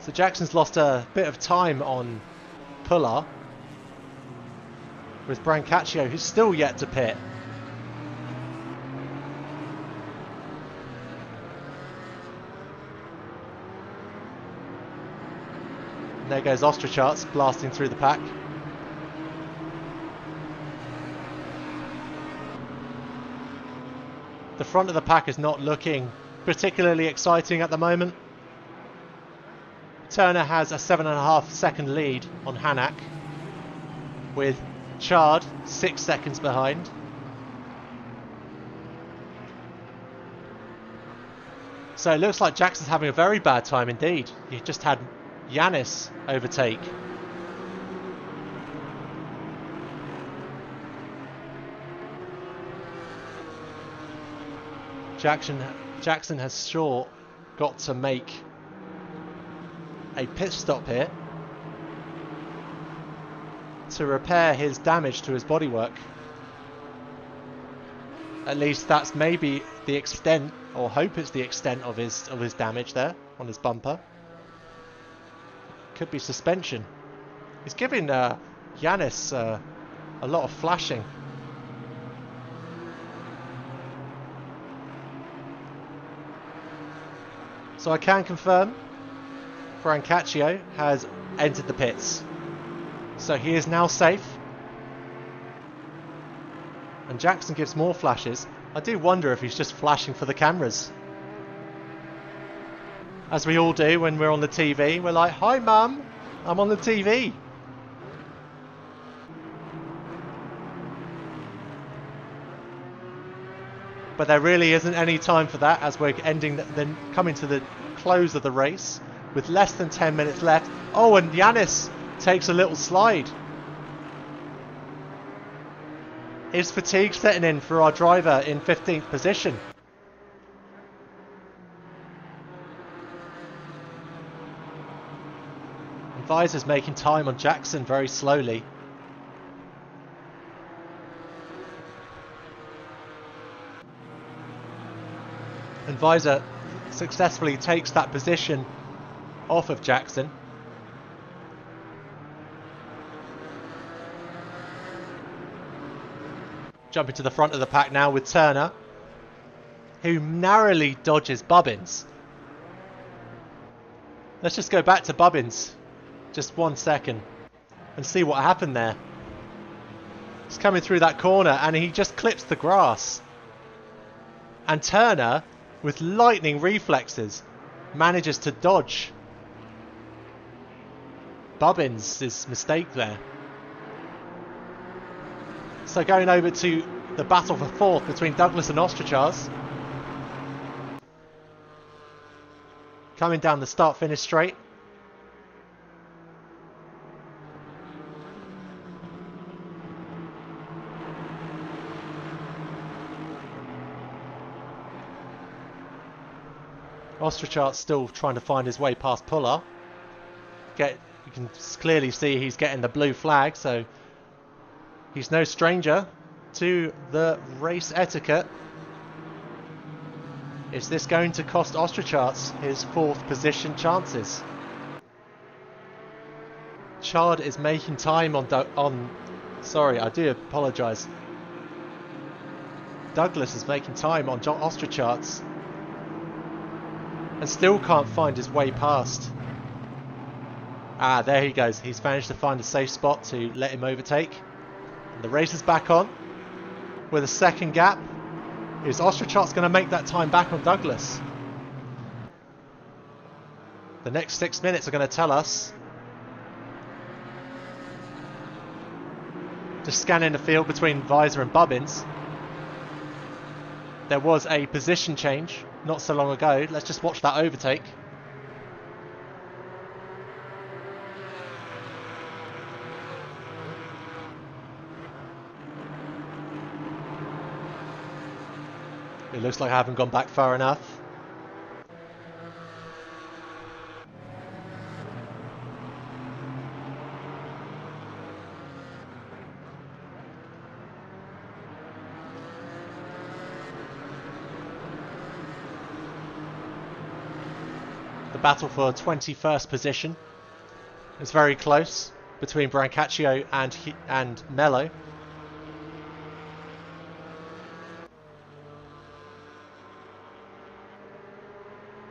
So Jackson's lost a bit of time on Puller, with Brancaccio, who's still yet to pit. And there goes Ostracharts blasting through the pack. The front of the pack is not looking particularly exciting at the moment. Turner has a 7.5 second lead on Hanak, with Chard 6 seconds behind. So it looks like Jackson's having a very bad time indeed. He just had Yanis overtake. Jackson has sure got to make a pit stop here to repair his damage to his bodywork. At least that's maybe the extent, or hope it's the extent of his damage there on his bumper. Could be suspension. He's giving Yanis a lot of flashing. So I can confirm Brancaccio has entered the pits. So he is now safe. And Jackson gives more flashes. I do wonder if he's just flashing for the cameras. As we all do when we're on the TV. We're like, hi mum, I'm on the TV. But there really isn't any time for that as we're coming to the close of the race with less than 10 minutes left. Oh, and Yanis takes a little slide. Is fatigue setting in for our driver in 15th position? And Visor's making time on Jackson very slowly. And Visor successfully takes that position off of Jackson. Jumping to the front of the pack now with Turner, who narrowly dodges Bubbins. Let's just go back to Bubbins just 1 second and see what happened there. He's coming through that corner and he just clips the grass. And Turner, with lightning reflexes, manages to dodge Bubbins' mistake there. So going over to the battle for fourth between Douglas and Ostrachars. Coming down the start-finish straight. Ostrachar's still trying to find his way past Puller. You can clearly see he's getting the blue flag, so he's no stranger to the race etiquette. Is this going to cost Ostrachar's his fourth position chances? Chard is making time on sorry, I do apologise. Douglas is making time on Ostrachar's and still can't find his way past. Ah, there he goes. He's managed to find a safe spot to let him overtake. And the race is back on with a second gap. Is Ostrachar's going to make that time back on Douglas? The next 6 minutes are going to tell us. Just scanning the field between Visor and Bubbins. There was a position change not so long ago. Let's just watch that overtake. It looks like I haven't gone back far enough. The battle for 21st position is very close between Brancaccio and Mello.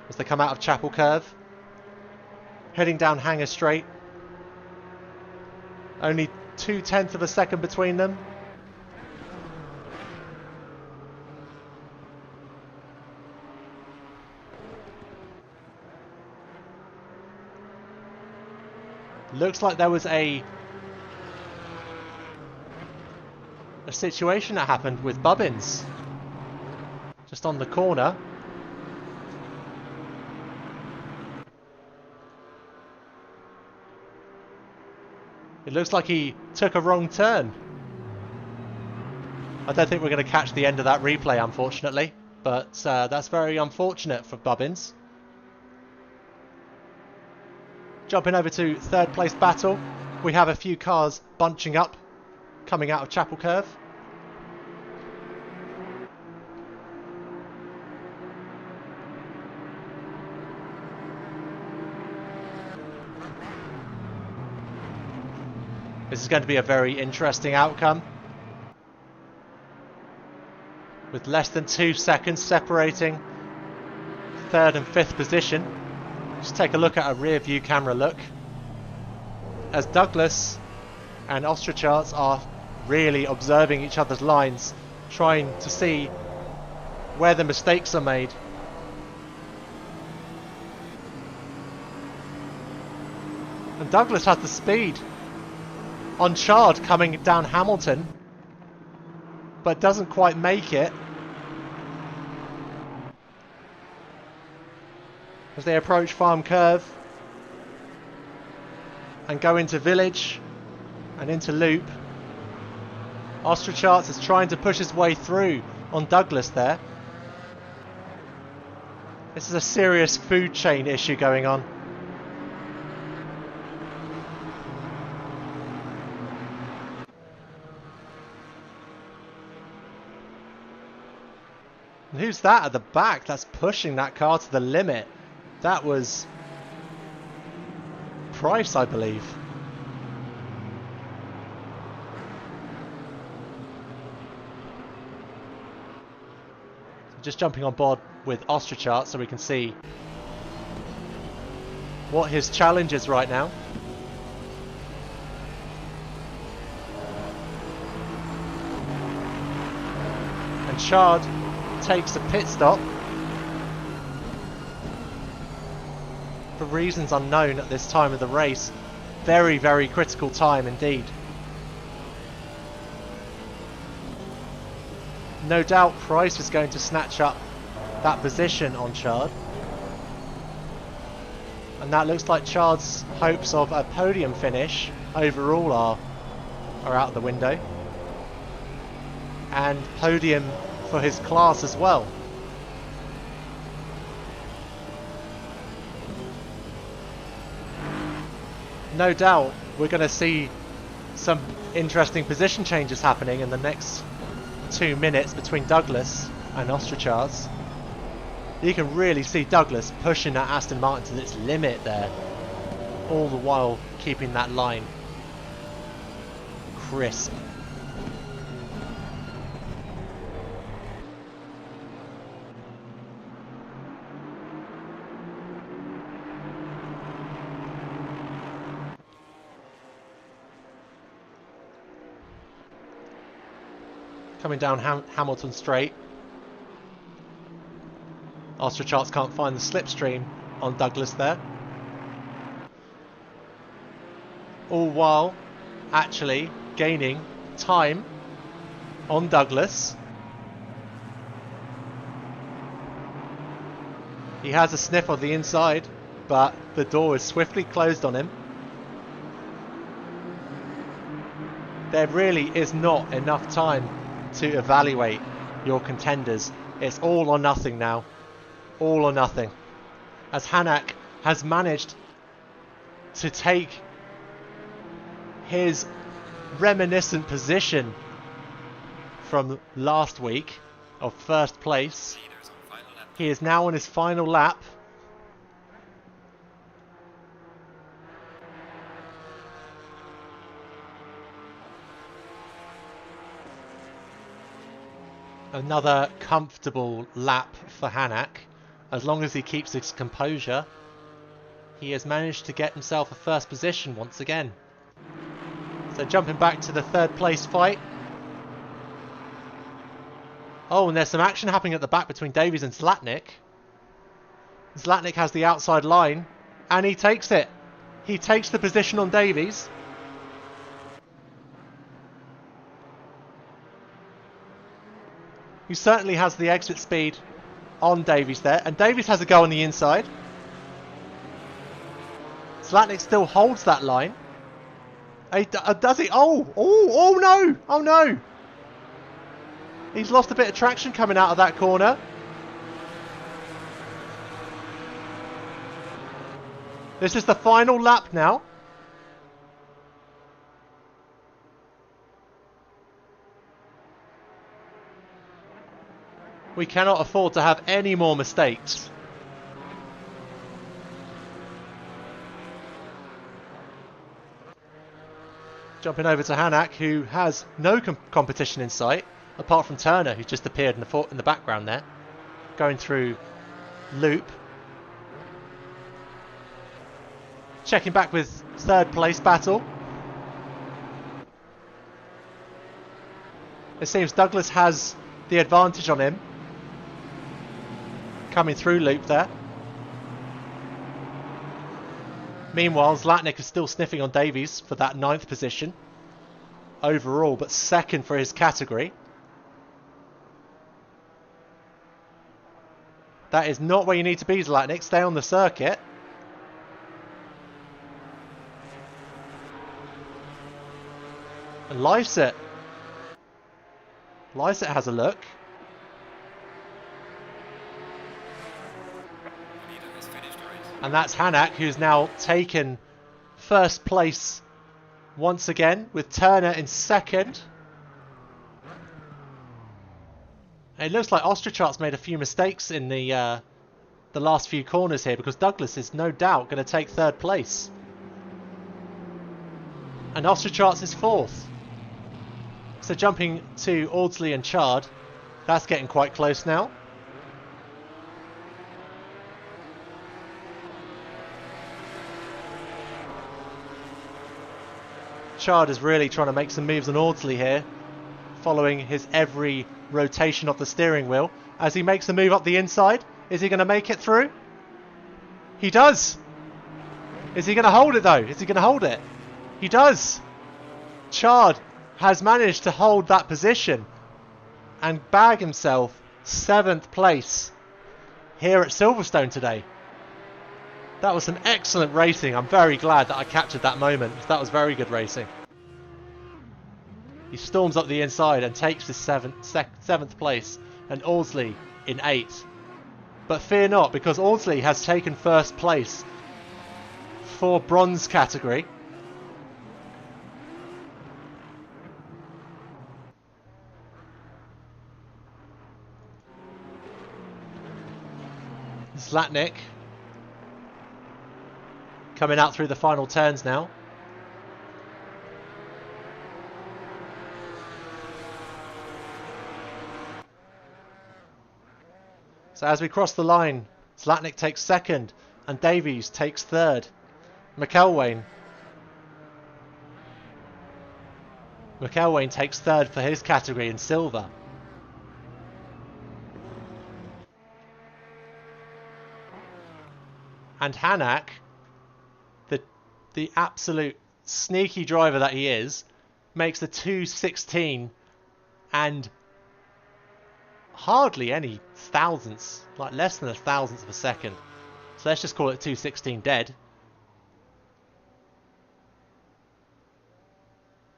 As they come out of Chapel Curve, heading down Hanger Straight. Only 0.2 of a second between them. Looks like there was a situation that happened with Bubbins just on the corner. It looks like he took a wrong turn. I don't think we're going to catch the end of that replay, unfortunately. But that's very unfortunate for Bubbins. Jumping over to third place battle. We have a few cars bunching up, coming out of Chapel Curve. This is going to be a very interesting outcome. With less than 2 seconds separating third and fifth position. Just take a look at a rear view camera look. As Douglas and Ostracharts are really observing each other's lines, trying to see where the mistakes are made. And Douglas has the speed on Chard coming down Hamilton, but doesn't quite make it. As they approach Farm Curve and go into Village and into Loop, Ostracharts is trying to push his way through on Douglas there. This is a serious food chain issue going on. And who's that at the back that's pushing that car to the limit? That was Price, I believe. So just jumping on board with Ostrachart so we can see what his challenge is right now. And Chard takes a pit stop for reasons unknown at this time of the race. Very, very critical time indeed. No doubt Price is going to snatch up that position on Chard. And that looks like Chard's hopes of a podium finish overall are out the window. And podium for his class as well. No doubt we're going to see some interesting position changes happening in the next 2 minutes between Douglas and Ostracharts. You can really see Douglas pushing that Aston Martin to its limit there, all the while keeping that line crisp. Coming down Hamilton Straight. Ostracharts can't find the slipstream on Douglas there. All while actually gaining time on Douglas. He has a sniff on the inside, but the door is swiftly closed on him. There really is not enough time to evaluate your contenders. It's all or nothing now. All or nothing. As Hanak has managed to take his reminiscent position from last week of first place. He is now on his final lap. Another comfortable lap for Hanak. As long as he keeps his composure, he has managed to get himself a first position once again. So jumping back to the third place fight. Oh, and there's some action happening at the back between Davies and Zlatnik. Zlatnik has the outside line, and he takes it. He takes the position on Davies. He certainly has the exit speed on Davies there. And Davies has a go on the inside. Zlatnik still holds that line. Does he? Oh no! Oh no! He's lost a bit of traction coming out of that corner. This is the final lap now. We cannot afford to have any more mistakes. Jumping over to Hanak, who has no competition in sight, apart from Turner, who just appeared in the background there, going through loop. Checking back with third place battle. It seems Douglas has the advantage on him. Coming through loop there. Meanwhile, Zlatnik is still sniffing on Davies for that 9th position overall, but 2nd for his category. That is not where you need to be, Zlatnik. Stay on the circuit. And Lyset has a look. And that's Hanak, who's now taken first place once again, with Turner in 2nd. It looks like Ostrachart's made a few mistakes in the last few corners here, because Douglas is no doubt going to take 3rd place. And Ostrachart's is 4th. So jumping to Audsley and Chard, that's getting quite close now. Chard is really trying to make some moves on Audsley here, following his every rotation of the steering wheel. As he makes a move up the inside, is he going to make it through? He does! Is he going to hold it though? Is he going to hold it? He does! Chard has managed to hold that position and bag himself 7th place here at Silverstone today. That was some excellent racing. I'm very glad that I captured that moment. That was very good racing. He storms up the inside and takes his 7th place, and Audsley in 8th. But fear not, because Audsley has taken 1st place for bronze category. Zlatnik coming out through the final turns now. So as we cross the line, Zlatnik takes 2nd and Davies takes 3rd. McElwain takes 3rd for his category in silver. And Hanak, the absolute sneaky driver that he is, makes the 2:16 and hardly any thousandths, like less than a thousandth of a second. So let's just call it 2:16 dead.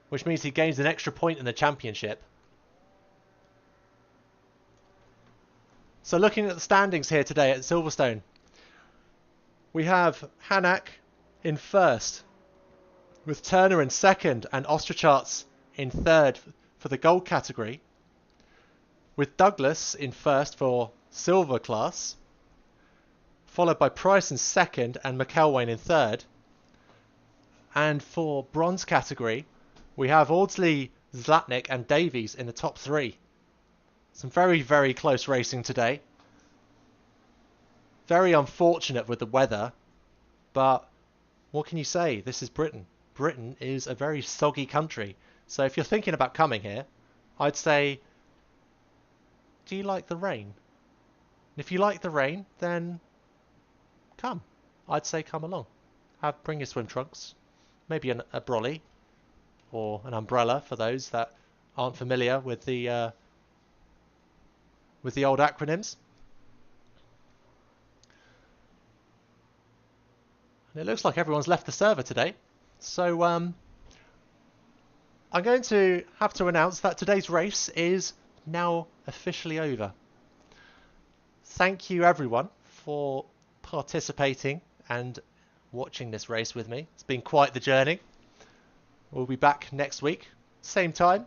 Which means he gains an extra point in the championship. So looking at the standings here today at Silverstone, we have Hanak in 1st, with Turner in 2nd and Ostrachart's in 3rd for the gold category, with Douglas in 1st for silver class, followed by Price in 2nd and McElwain in 3rd. And for bronze category, we have Audsley, Zlatnik and Davies in the top 3. Some very, very close racing today. Very unfortunate with the weather, but what can you say? This is Britain. Britain is a very soggy country. So if you're thinking about coming here, I'd say, do you like the rain? And if you like the rain, then come. I'd say come along. Bring your swim trunks, maybe a brolly or an umbrella for those that aren't familiar with the old acronyms. And it looks like everyone's left the server today. So I'm going to have to announce that today's race is now officially over. Thank you everyone for participating and watching this race with me. It's been quite the journey. We'll be back next week, same time,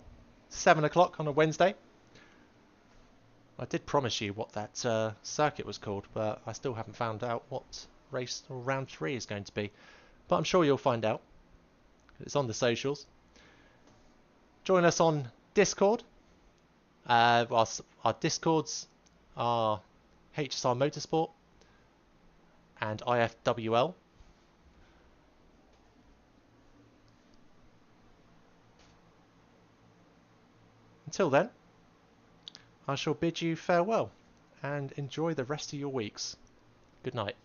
7 o'clock on a Wednesday. I did promise you what that circuit was called, but I still haven't found out what race or round 3 is going to be. But I'm sure you'll find out. It's on the socials. Join us on Discord. Our Discords are HSR Motorsport and IFWL. Until then, I shall bid you farewell and enjoy the rest of your weeks. Good night.